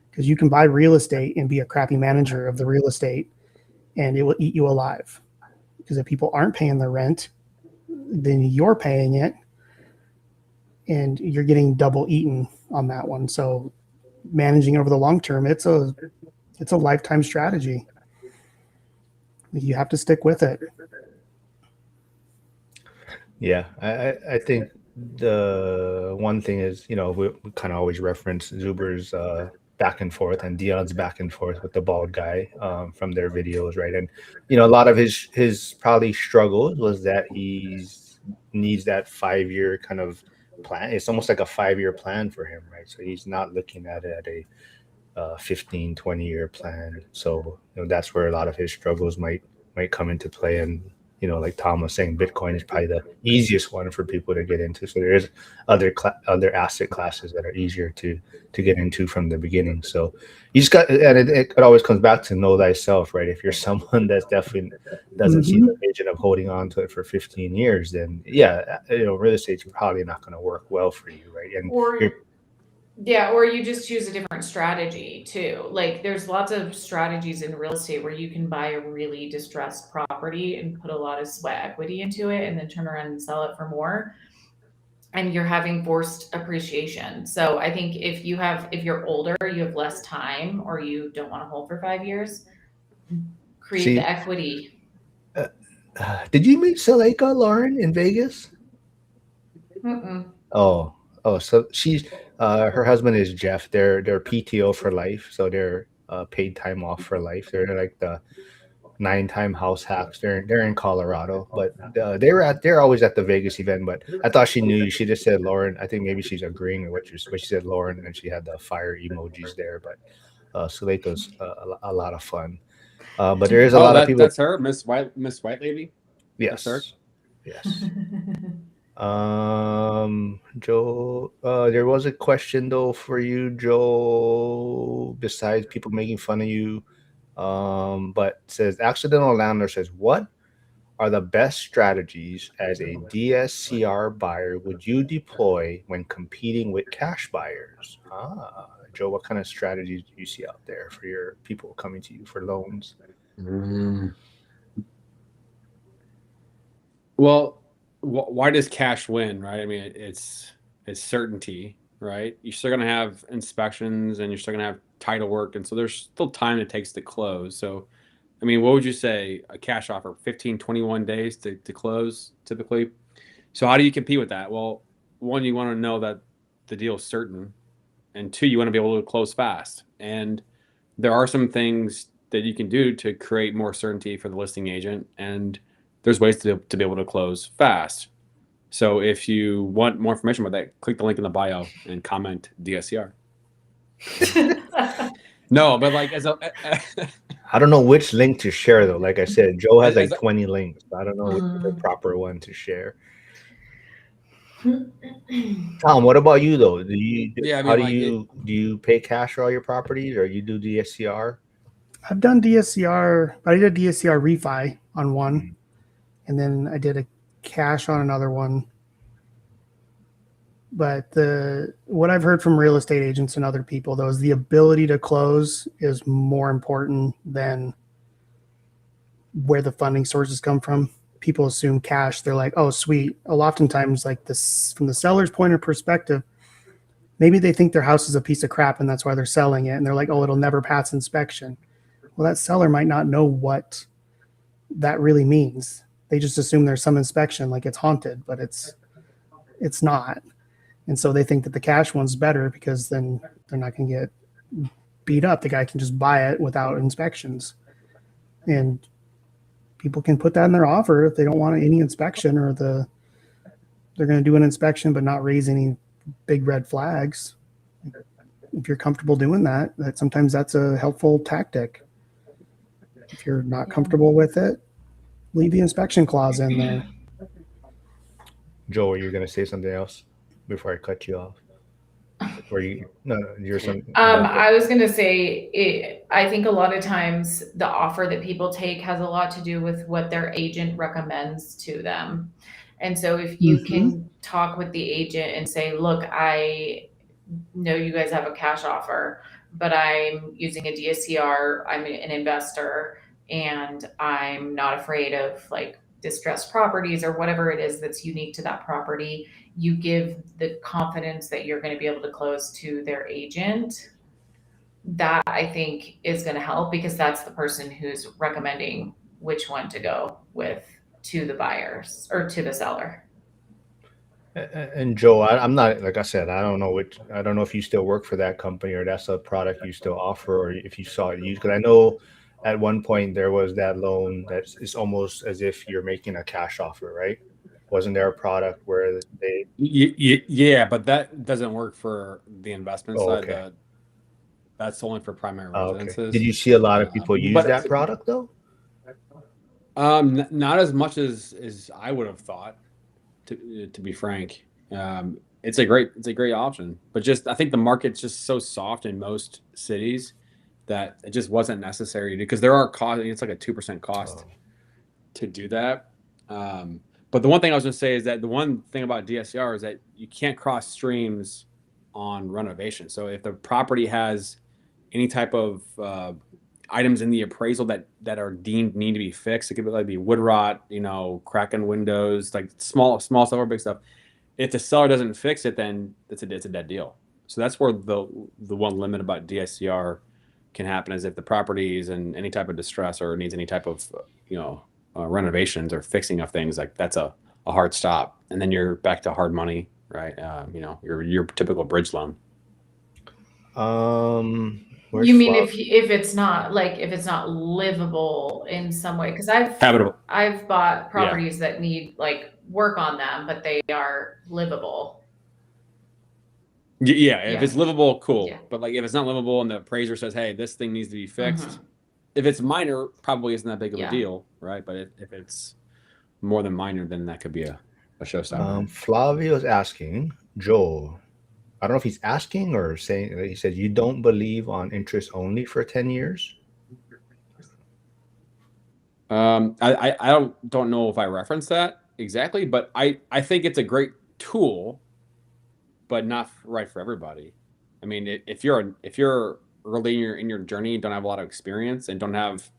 Because you can buy real estate and be a crappy manager of the real estate and it will eat you alive. Because if people aren't paying their rent, then you're paying it and you're getting double eaten on that one. So managing over the long term, it's a lifetime strategy. You have to stick with it. Yeah, I think the one thing is, we kind of always reference Zuber's back and forth and Dion's back and forth with the bald guy from their videos, right? And a lot of his probably struggles was that needs that 5 year kind of plan. It's almost like a 5 year plan for him, right? So he's not looking at it at a 15, 20 year plan. So that's where a lot of his struggles might come into play. And like Tom was saying, Bitcoin is probably the easiest one for people to get into. So there is other asset classes that are easier to get into from the beginning. So you just got, and it always comes back to know thyself, right? If you're someone that's definitely doesn't see the vision of holding on to it for 15 years, then yeah, real estate's probably not going to work well for you, right? And or you just choose a different strategy too. Like there's lots of strategies in real estate where you can buy a really distressed property and put a lot of sweat equity into it and then turn around and sell it for more. And you're having forced appreciation. So I think if you're older, you have less time or you don't want to hold for 5 years, create the equity. Did you meet Saleka, Lauren, in Vegas? Mm-mm. Oh, so she's her husband is Jeff. They're PTO for life, so they're paid time off for life. They're like the 9-time house hacks. They're in Colorado, but they're always at the Vegas event. But I thought she knew you. She just said Lauren. I think maybe she's agreeing with what she said, Lauren, and she had the fire emojis there. But Saleka's a lot of fun. But there is a lot of people. That's her, Miss White Lady. Yes. That's her? Yes. Joe, there was a question though for you, Joe, besides people making fun of you. But says accidental landlord says, what are the best strategies as a DSCR buyer would you deploy when competing with cash buyers? Joe, what kind of strategies do you see out there for your people coming to you for loans? Well, why does cash win, right? I mean, it's certainty, right? You're still going to have inspections and you're still going to have title work. And so there's still time it takes to close. So, I mean, what would you say a cash offer, 15, 21 days to close typically? So how do you compete with that? Well, one, you want to know that the deal is certain. And two, you want to be able to close fast. And there are some things that you can do to create more certainty for the listing agent, and there's ways to be able to close fast. So if you want more information about that, click the link in the bio and comment DSCR. No, but like as a I don't know which link to share though. Like I said, Joe has like As a- 20 links. I don't know which is the proper one to share. Tom, what about you though? Yeah, I How mean, like do you pay cash for all your properties, or you do DSCR? I've done DSCR, but I did a DSCR refi on one, Mhm. and then I did a cash on another one. But what I've heard from real estate agents and other people though is the ability to close is more important than where the funding sources come from. People assume cash. They're like, oh, sweet. Oftentimes, like this, from the seller's point of perspective, maybe they think their house is a piece of crap and that's why they're selling it. And they're like, oh, it'll never pass inspection. Well, that seller might not know what that really means. They just assume there's some inspection, like it's haunted, but it's not. And so they think that the cash one's better because then they're not going to get beat up. The guy can just buy it without inspections. And people can put that in their offer if they don't want any inspection, or they're going to do an inspection but not raise any big red flags. If you're comfortable doing that, sometimes that's a helpful tactic. If you're not comfortable with it, leave the inspection clause in there. Joe, are you going to say something else before I cut you off? Or you're some. I was gonna say, I think a lot of times the offer that people take has a lot to do with what their agent recommends to them. And so if you can talk with the agent and say, look, I know you guys have a cash offer, but I'm using a DSCR, I'm an investor, and I'm not afraid of like distressed properties or whatever it is that's unique to that property. You give the confidence that you're going to be able to close to their agent. That I think is going to help, because that's the person who's recommending which one to go with to the buyers or to the seller. And Joe, I'm not, like I said, I don't know if you still work for that company or that's a product you still offer, or if you saw it used. Because I know at one point there was that loan it's almost as if you're making a cash offer, right? Wasn't there a product where they? yeah, but that doesn't work for the investment Oh, side. okay. That's only for primary Oh, okay. residences. Did you see a lot of people use that product though? Not as much as I would have thought, to be frank. It's a great option, but just I think the market's just so soft in most cities that it just wasn't necessary, because there are costs. It's like a 2% cost to do that. But the one thing I was going to say is that the one thing about DSCR is that you can't cross streams on renovation. So if the property has any type of items in the appraisal that are deemed need to be fixed, it could be wood rot, cracking windows, like small stuff or big stuff. If the seller doesn't fix it, then it's a dead deal. So that's where the one limit about DSCR can happen, is if the property is in any type of distress or needs any type of renovations or fixing of things, like that's a hard stop, and then you're back to hard money, right? Your typical bridge loan. Where's You mean Flav? if it's not livable in some way? Because Habitable. I've bought properties that need like work on them, but they are livable. Yeah, if it's livable, cool. Yeah. But like if it's not livable and the appraiser says, hey, this thing needs to be fixed, if it's minor, probably isn't that big of a deal, right? But if it's more than minor, then that could be a showstopper. Flavio's asking, Joel, I don't know if he's asking or saying, he said, you don't believe on interest only for 10 years? I don't know if I referenced that exactly, but I think it's a great tool, but not right for everybody. I mean, if you're early in your journey, don't have a lot of experience, and don't have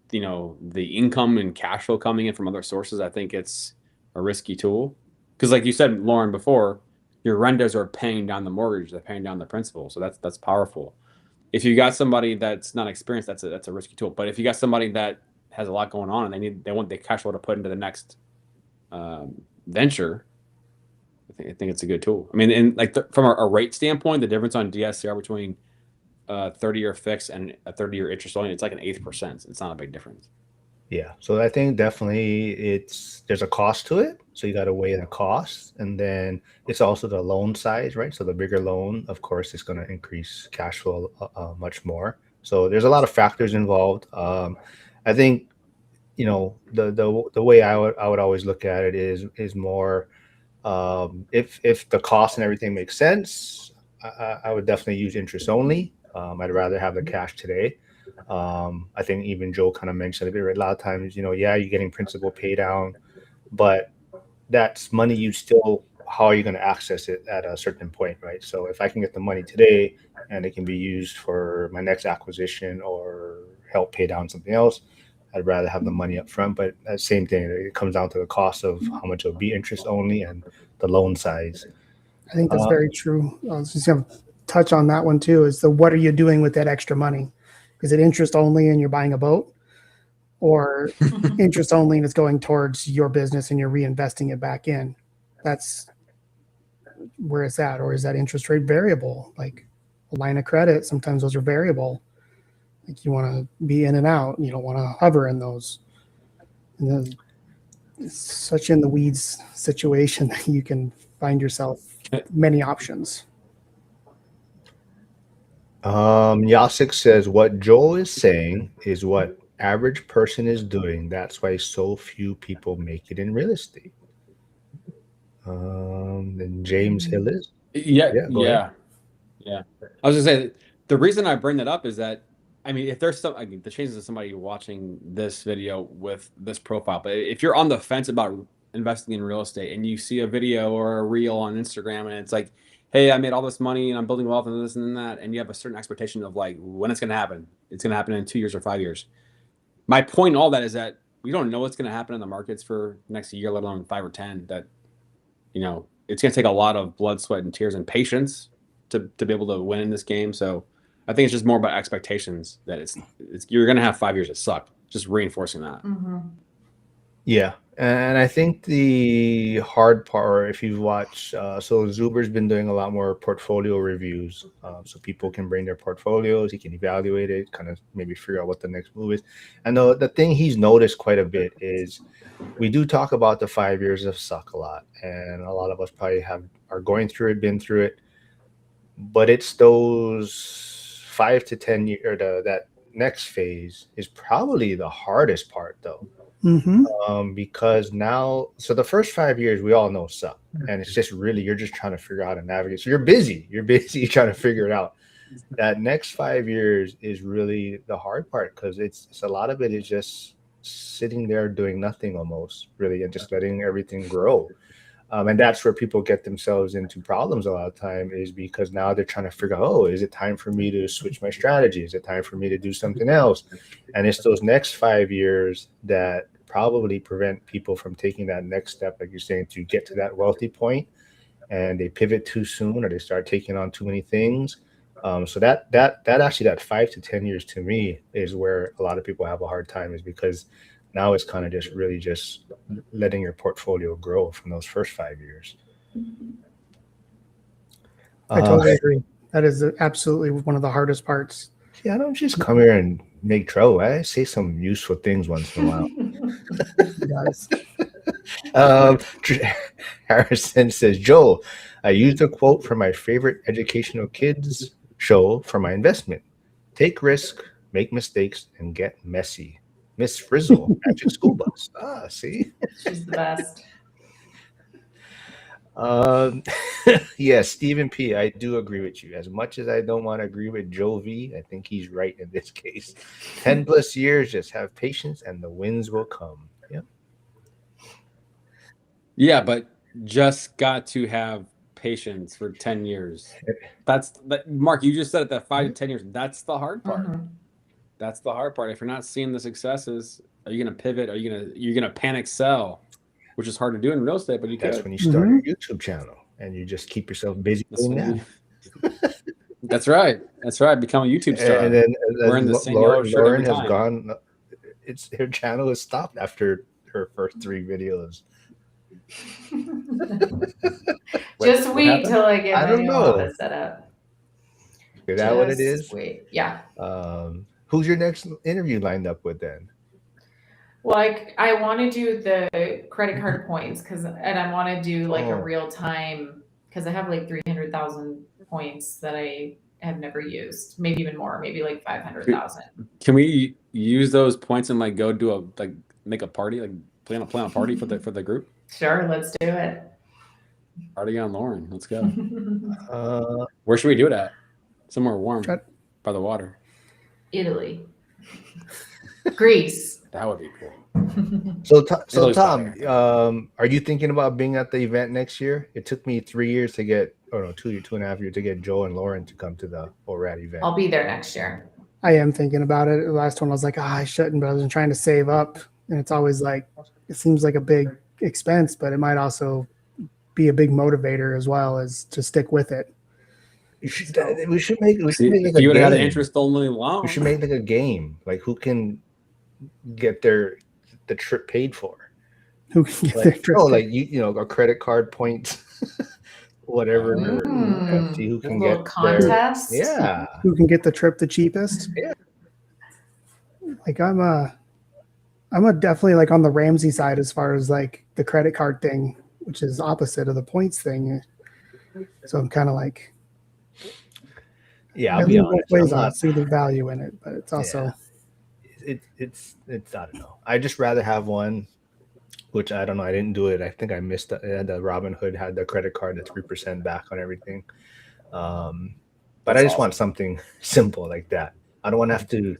the income and cash flow coming in from other sources, I think it's a risky tool. Because like you said, Lauren, before, your renters are paying down the mortgage, they're paying down the principal, so that's powerful. If you got somebody that's not experienced, that's a risky tool. But if you got somebody that has a lot going on and they want the cash flow to put into the next venture, I think it's a good tool. I mean, and like from a rate standpoint, the difference on DSCR between a 30-year fix and a 30-year interest only, it's like an 8%. It's not a big difference. Yeah. So I think definitely there's a cost to it. So you got to weigh the cost. And then it's also the loan size, right? So the bigger loan, of course, is going to increase cash flow much more. So there's a lot of factors involved. I think, the way I would always look at it is more, if the cost and everything makes sense, I would definitely use interest only. I'd rather have the cash today. I think even Joe kind of mentioned it. A lot of times, yeah, you're getting principal pay down, but that's money you still, how are you going to access it at a certain point, right? So if I can get the money today and it can be used for my next acquisition or help pay down something else, I'd rather have the money up front. But that same thing, it comes down to the cost of how much it'll be interest only and the loan size. I think that's very true. I was just going to touch on that one too. Is what are you doing with that extra money? Is it interest only and you're buying a boat, or interest only and it's going towards your business and you're reinvesting it back in? That's where it's at. Or is that interest rate variable? Like a line of credit, sometimes those are variable. Like you want to be in and out. You don't want to hover in those. And then it's such in the weeds situation that you can find yourself many options. Yasik says what Joel is saying is what average person is doing. That's why so few people make it in real estate. Then James Hill is. Yeah, Go ahead. yeah. I was gonna say the reason I bring that up is that, I mean, if there's the chances of somebody watching this video with this profile, but if you're on the fence about investing in real estate and you see a video or a reel on Instagram and it's like, hey, I made all this money and I'm building wealth and this and that, and you have a certain expectation of like when it's going to happen. It's going to happen in 2 years or 5 years. My point in all that is that we don't know what's going to happen in the markets for next year, let alone 5 or 10. That, it's going to take a lot of blood, sweat, and tears and patience to be able to win in this game. So I think it's just more about expectations that it's you're going to have 5 years that suck. Just reinforcing that. Mm-hmm. Yeah. And I think the hard part, if you've watched, so Zuber's been doing a lot more portfolio reviews. So people can bring their portfolios, he can evaluate it, kind of maybe figure out what the next move is. And the thing he's noticed quite a bit is we do talk about the 5 years of suck a lot. And a lot of us probably are going through it, been through it. But it's those 5 to 10 years, or that next phase is probably the hardest part, though. Mm-hmm. Because now, so the first 5 years we all know suck, and it's just really you're just trying to figure out how to navigate. So you're busy trying to figure it out. That next 5 years is really the hard part, because it's a lot of it is just sitting there doing nothing almost, really, and just letting everything grow. And that's where people get themselves into problems a lot of time, is because now they're trying to figure out, oh, is it time for me to switch my strategy? Is it time for me to do something else? And it's those next 5 years that probably prevent people from taking that next step, like you're saying, to get to that wealthy point, and they pivot too soon, or they start taking on too many things. So that actually, that 5 to 10 years to me is where a lot of people have a hard time, is because now it's kind of just really just letting your portfolio grow from those first 5 years. I totally agree. That is absolutely one of the hardest parts. Yeah, I don't just come here and make trouble. I say some useful things once in a while. Harrison says, Joel, I used a quote from my favorite educational kids show for my investment. Take risk, make mistakes, and get messy. Miss Frizzle, Magic School Bus. See? She's the best. Yes, Stephen P. I do agree with you. As much as I don't want to agree with Joe V, I think he's right in this case. 10 plus years, just have patience and the wins will come. Yeah. Yeah, but just got to have patience for 10 years. Mark, you just said it, that 5 to 10 years. That's the hard part. Mm-hmm. That's the hard part. If you're not seeing the successes, are you going to pivot? You're going to panic sell, which is hard to do in real estate, but That's when you start your YouTube channel and you just keep yourself busy doing that. That's right. That's right. Become a YouTube star. And then wearing the same yellow shirt Lauren every has time. gone. Her channel has stopped after her first 3 videos. Just wait till I get my new office set up. Is that what it Just is? wait. Yeah. Who's your next interview lined up with then? Well, I want to do the credit card points and I want to do like a Oh. real time because I have like 300,000 points that I have never used, maybe even more, maybe like 500,000. Can we use those points and like go do make a party, like plan a party for the group? Sure, let's do it. Party on Lauren. Let's go. Uh, Where should we do it at? Somewhere warm Try- by the water. Italy, Greece. That would be cool. so Italy's Tom, better. are you thinking about being at the event next year? It took me 3 years to get, or no, 2.5 years to get Joe and Lauren to come to the ORAD event. I'll be there next year. I am thinking about it. The last one I was like, I shouldn't, but I was trying to save up. And it's always like, it seems like a big expense, but it might also be a big motivator as well as to stick with it. We should make like You would a have had an game. interest only loan. We should make like a game, like who can get the trip paid for. Who can get their Like, trip? no, like you know, a credit card points, whatever. See who A can little get contest. Yeah. Who can get the trip the cheapest? Yeah. Like I'm a definitely like on the Ramsey side as far as like the credit card thing, which is opposite of the points thing. So I'm kind of like, Yeah, I'll be honest. ways I'm I not, see the value in it, but it's also it's I don't know. I just rather have one, which I don't know. I didn't do it. I think I missed the Robin Hood had the credit card, the 3% back on everything. But That's I just awesome. want something simple like that. I don't want to have to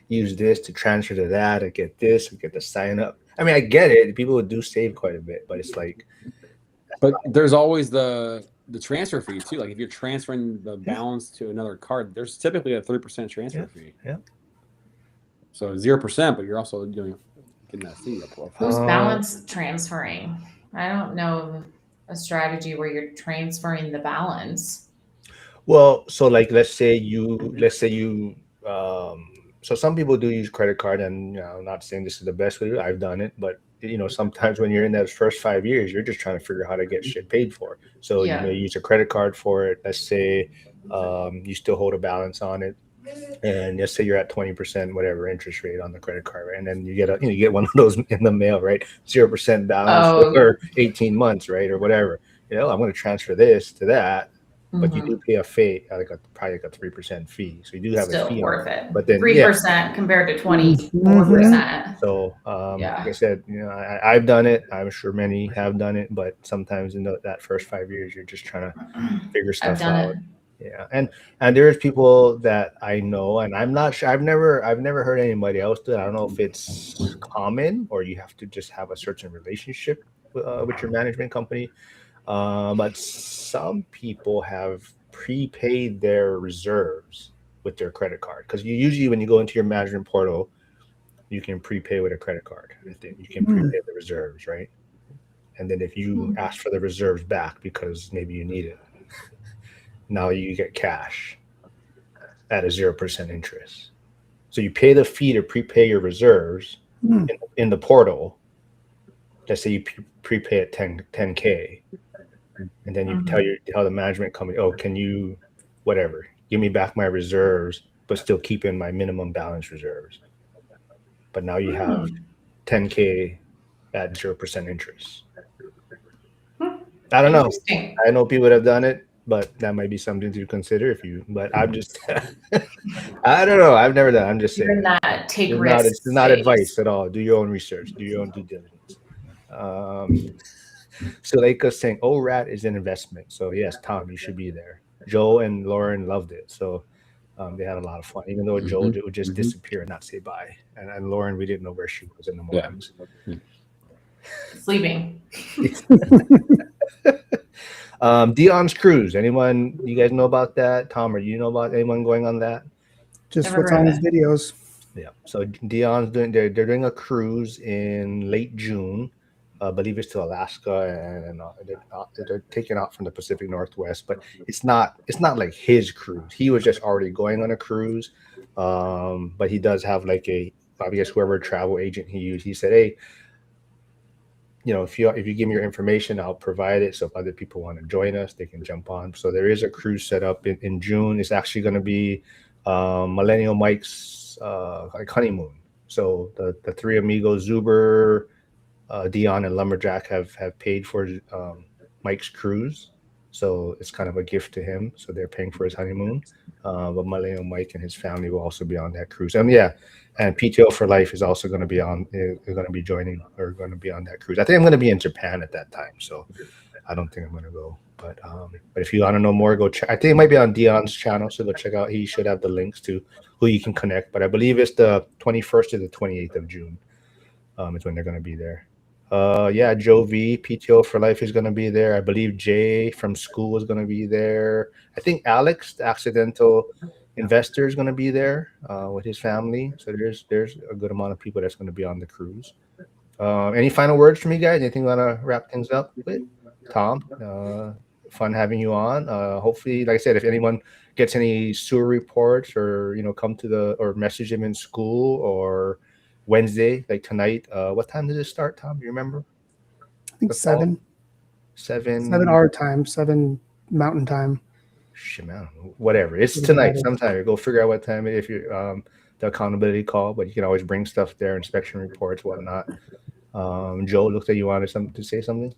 use this to transfer to that. I get this, I get the sign up. I mean, I get it. People do save quite a bit, but it's like, But there's always the transfer fee too. Like if you're transferring the balance to another card, there's typically a 3% transfer fee. yeah. So 0%, but you're also getting that fee up. Who's balance transferring? I don't know a strategy where you're transferring the balance. Well, so like let's say you so some people do use credit card, and you know, I'm not saying this is the best way to do it. I've done it, but you know, sometimes when you're in those first 5 years, you're just trying to figure out how to get shit paid for. So Yeah. you know, you use a credit card for it. Let's say you still hold a balance on it, and let's say you're at 20% whatever interest rate on the credit card, right? And then you get one of those in the mail, right? 0% balance for 18 months, right, or whatever. You know, I'm going to transfer this to that. But you do pay a fee, probably like a 3% fee. So you do have Still a fee. worth it. But then 3% compared to 24%. So like I said, you know, I've done it. I'm sure many have done it, but sometimes in that first 5 years, you're just trying to figure stuff out. Yeah, and there's people that I know, and I'm not sure. I've never heard anybody else do it. I don't know if it's common or you have to just have a certain relationship with your management company. But some people have prepaid their reserves with their credit card, because you usually, when you go into your management portal, you can prepay with a credit card. I think you can prepay the reserves, right? And then if you ask for the reserves back because maybe you need it, now you get cash at a 0% interest. So you pay the fee to prepay your reserves in the portal. Let's say you prepay at 10K. And then you tell the management company, oh, can you, whatever, give me back my reserves, but still keep in my minimum balance reserves. But now you have 10K at 0% interest. I don't know. I know people that have done it, but that might be something to consider but I'm just, I don't know. I've never done it. I'm just saying. It's not advice at all. Do your own research. Do your own due diligence. Suleika's saying, ORAD is an investment. So yes, Tom, you should be there. Joe and Lauren loved it. So they had a lot of fun, even though Joe would just disappear and not say bye. And Lauren, we didn't know where she was in the mornings. Yeah. Sleeping. Dion's cruise. Anyone, you guys know about that? Tom, or you know about anyone going on that? Just what's on his videos. Yeah. So Dion's they're doing a cruise in late June. I believe it's to Alaska, and they're taking out from the Pacific Northwest, but it's not like his cruise. He was just already going on a cruise, but he does have like I guess whoever travel agent he used. He said, hey, if you give me your information, I'll provide it. So if other people want to join us, they can jump on. So there is a cruise set up in June. It's actually going to be Millennial Mike's like honeymoon. So the three amigos, Zuber, Dion, and Lumberjack have paid for Mike's cruise. So it's kind of a gift to him. So they're paying for his honeymoon. But Millennial Mike and his family will also be on that cruise. And yeah, and PTO for Life is also going to be on. They're going to be joining or going to be on that cruise. I think I'm going to be in Japan at that time, so I don't think I'm going to go. But if you want to know more, go check. I think it might be on Dion's channel, so go check out. He should have the links to who you can connect. But I believe it's the 21st to the 28th of June. Is when they're going to be there. Yeah, Joe V, PTO for Life is going to be there. I believe Jay from SKOOL is going to be there. I think Alex, the accidental investor, is going to be there with his family. So there's a good amount of people that's going to be on the cruise. Any final words from you guys? Anything you want to wrap things up with? Tom, fun having you on. Hopefully, like I said, if anyone gets any sewer reports or come to or message him in SKOOL or Wednesday, like tonight. What time does it start, Tom? Do you remember? I think 7 our time, 7 Mountain Time. Shit, man, whatever. It's tonight sometime. Go figure out what time if you the accountability call, but you can always bring stuff there, inspection reports, whatnot. Joe, looks like you wanted to say something.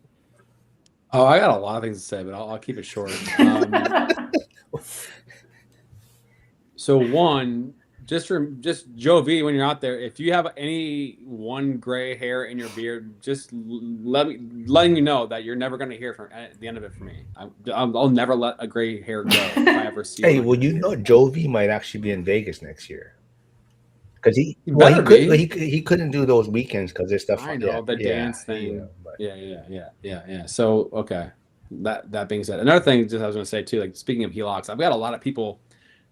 Oh, I got a lot of things to say, but I'll keep it short. So one, just Joe V, when you're out there, if you have any one gray hair in your beard, just letting you know that you're never going to hear from at the end of it from me. I'll never let a gray hair go if I ever see. Hey, well, Joe V might actually be in Vegas next year. Because he couldn't do those weekends because there's stuff. I know the dance thing. Yeah. So okay, that being said, another thing just I was going to say too, like speaking of HELOCs, I've got a lot of people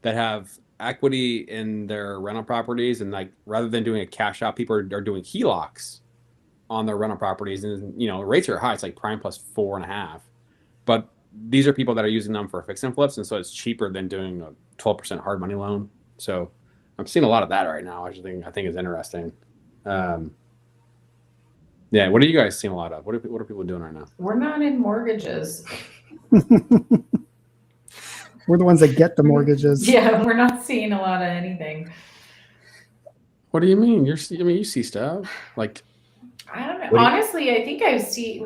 that have equity in their rental properties, and like rather than doing a cash out, people are doing HELOCs on their rental properties, and rates are high. It's like prime plus 4.5, but these are people that are using them for fix and flips, and so it's cheaper than doing a 12% hard money loan. So I'm seeing a lot of that right now, which I think is interesting. Yeah, what are you guys seeing a lot of? What are people doing right now? We're not in mortgages. We're the ones that get the mortgages. Yeah, we're not seeing a lot of anything. What do you mean? You see stuff like. I don't know. Honestly, I think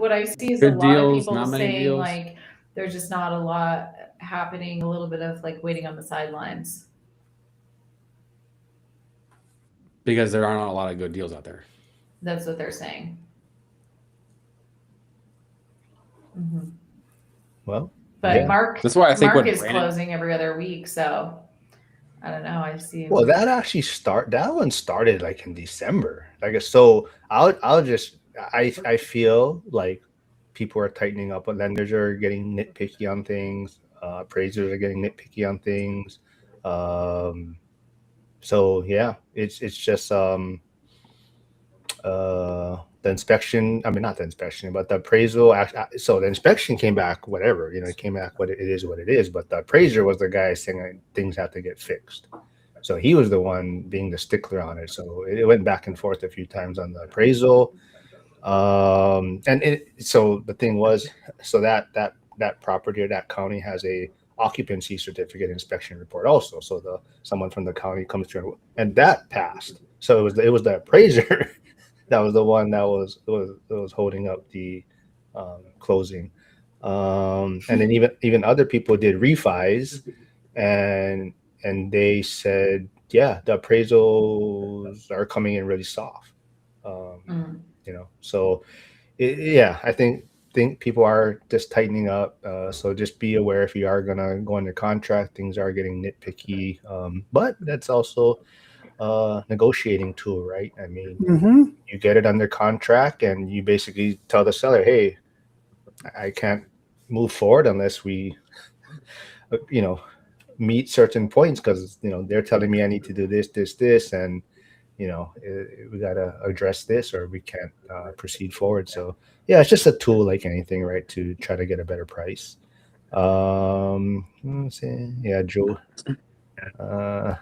what I see is a lot of people saying like there's just not a lot happening. A little bit of like waiting on the sidelines. Because there aren't a lot of good deals out there. That's what they're saying. Mm-hmm. Well, but yeah. That's why I think Mark is closing every other week, so I don't know. I see. Well, that actually that one started like in December. Like so, I feel like people are tightening up, but lenders are getting nitpicky on things. Appraisers are getting nitpicky on things. So yeah, it's just the inspection. I mean, not the inspection, but the appraisal. So the inspection came back, whatever. It came back what it is, what it is. But the appraiser was the guy saying things have to get fixed. So he was the one being the stickler on it. So it went back and forth a few times on the appraisal. So the thing was, so that property or that county has a occupancy certificate inspection report also. So someone from the county comes through and that passed. So it was the appraiser that was the one that was holding up the closing. And then even other people did refis and they said, yeah, the appraisals are coming in really soft. So I think people are just tightening up. So just be aware if you are gonna go under contract, things are getting nitpicky. But that's also a negotiating tool, right? I mean, you get it under contract and you basically tell the seller, hey, I can't move forward unless we, meet certain points because, they're telling me I need to do this, and, we got to address this or we can't proceed forward. So yeah, it's just a tool like anything, right? To try to get a better price. Let's see. Yeah, Joe Uh,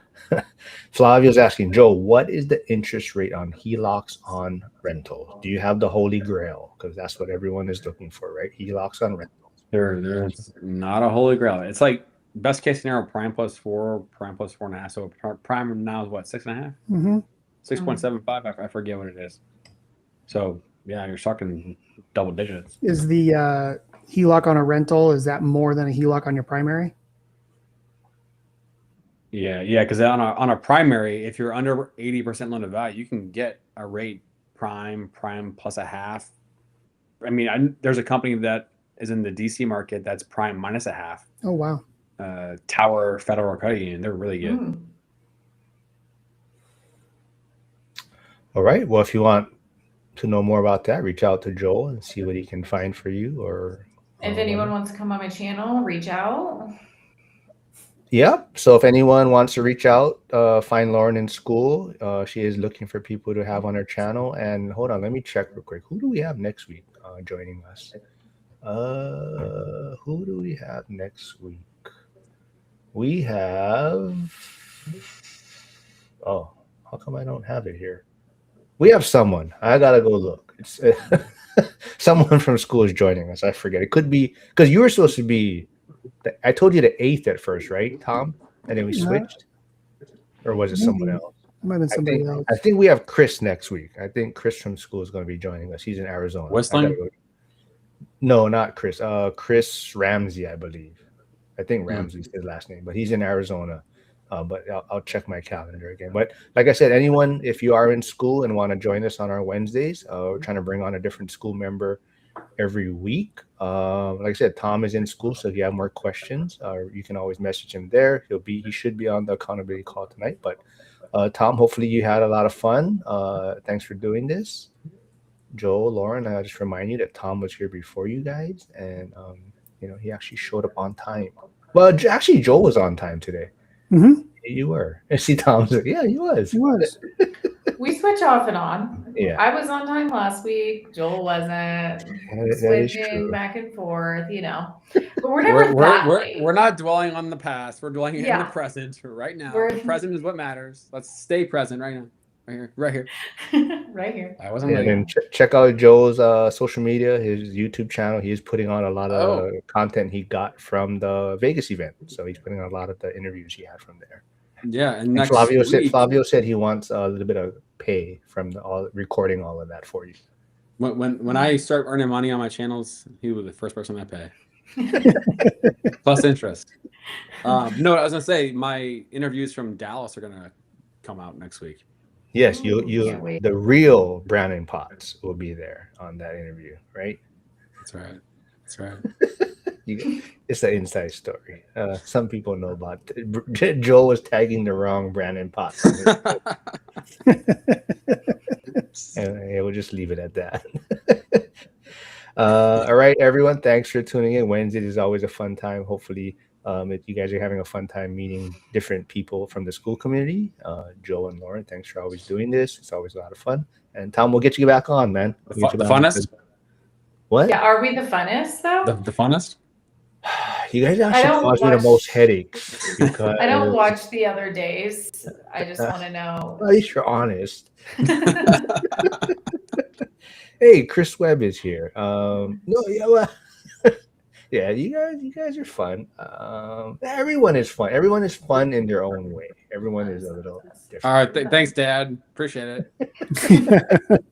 Flavio's asking, Joe, what is the interest rate on HELOCs on rental? Do you have the holy grail? Because that's what everyone is looking for, right? HELOCs on rental. There's not a holy grail. It's like best case scenario, prime plus 4, prime plus 4.5. So prime now is what, 6.5, Mm-hmm. 6.75. I forget what it is. So yeah, you're talking double digits. Is the HELOC on a rental, is that more than a HELOC on your primary? Yeah, because on a primary, if you're under 80% loan to value, you can get a rate prime plus a half. I mean, there's a company that is in the DC market that's prime minus a half. Oh, wow. Tower Federal Credit Union, they're really good. Mm. All right. Well, if you want to know more about that, reach out to Joel and see what he can find for you. Or If anyone wants to come on my channel, reach out. Yep. So if anyone wants to reach out, find Lauren in school. She is looking for people to have on her channel. And hold on, let me check real quick. Who do we have next week joining us? Who do we have next week? We have. Oh, how come I don't have it here? We have someone. I gotta go look. It's someone from school is joining us. I forget. It could be because you were supposed to be. I told you the 8th at first, right, Tom? And then we switched, or was it someone Maybe. else? It might have been somebody else. I think we have Chris next week. I think Chris from school is going to be joining us. He's in Arizona. Whistling? No, not Chris. Chris Ramsey, I believe. I think Ramsey's his last name, but he's in Arizona. But I'll check my calendar again. But like I said, anyone, if you are in school and want to join us on our Wednesdays, we're trying to bring on a different school member every week. Like I said, Tom is in school, so if you have more questions, you can always message him there. He should be on the accountability call tonight. But Tom, hopefully you had a lot of fun. Thanks for doing this. Joel, Lauren, I just remind you that Tom was here before you guys, and he actually showed up on time. Well, actually, Joel was on time today. Mm-hmm. You were. I see Tom's like, yeah, he was. He was. We switch off and on. Yeah. I was on time last week. Joel wasn't. That is Switching true. back and forth, But we're never that late. We're not dwelling on the past. We're dwelling in Yeah. the present right now. We're- The present is what matters. Let's stay present right now. Right here. Right here. I wasn't And late. then check out Joel's social media, his YouTube channel. He is putting on a lot of content he got from the Vegas event. So he's putting on a lot of the interviews he had from there. Yeah, and And next Flavio said he wants a little bit of pay from recording all of that for you. when I start earning money on my channels, he was the first person I pay. Plus interest. No, I was gonna say my interviews from Dallas are gonna come out next week. Yes, Can't wait. the real Brandon Potts will be there on that interview, right? That's right. It's an inside story. Some people know about it. Joel was tagging the wrong Brandon Potts. And we'll just leave it at that. All right, everyone. Thanks for tuning in. Wednesday is always a fun time. Hopefully, if you guys are having a fun time meeting different people from the school community. Joe and Lauren, thanks for always doing this. It's always a lot of fun. And Tom, we'll get you back on, man. The funnest? What? Yeah, are we the funnest though? The funnest? You guys actually cause me the most headaches. Because I don't watch the other days. I just want to know. At least you're honest. Hey, Chris Webb is here. No, yeah, well, yeah, you guys are fun. Everyone is fun. Everyone is fun in their own way. Everyone is a little different. All right, thanks, Dad. Appreciate it.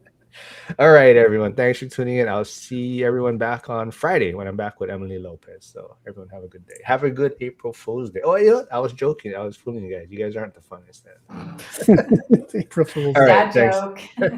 All right, everyone. Thanks for tuning in. I'll see everyone back on Friday when I'm back with Emily Lopez. So everyone have a good day. Have a good April Fool's Day. Oh, I was joking. I was fooling you guys. You guys aren't the funnest then. April Fool's All right, Dad thanks. joke.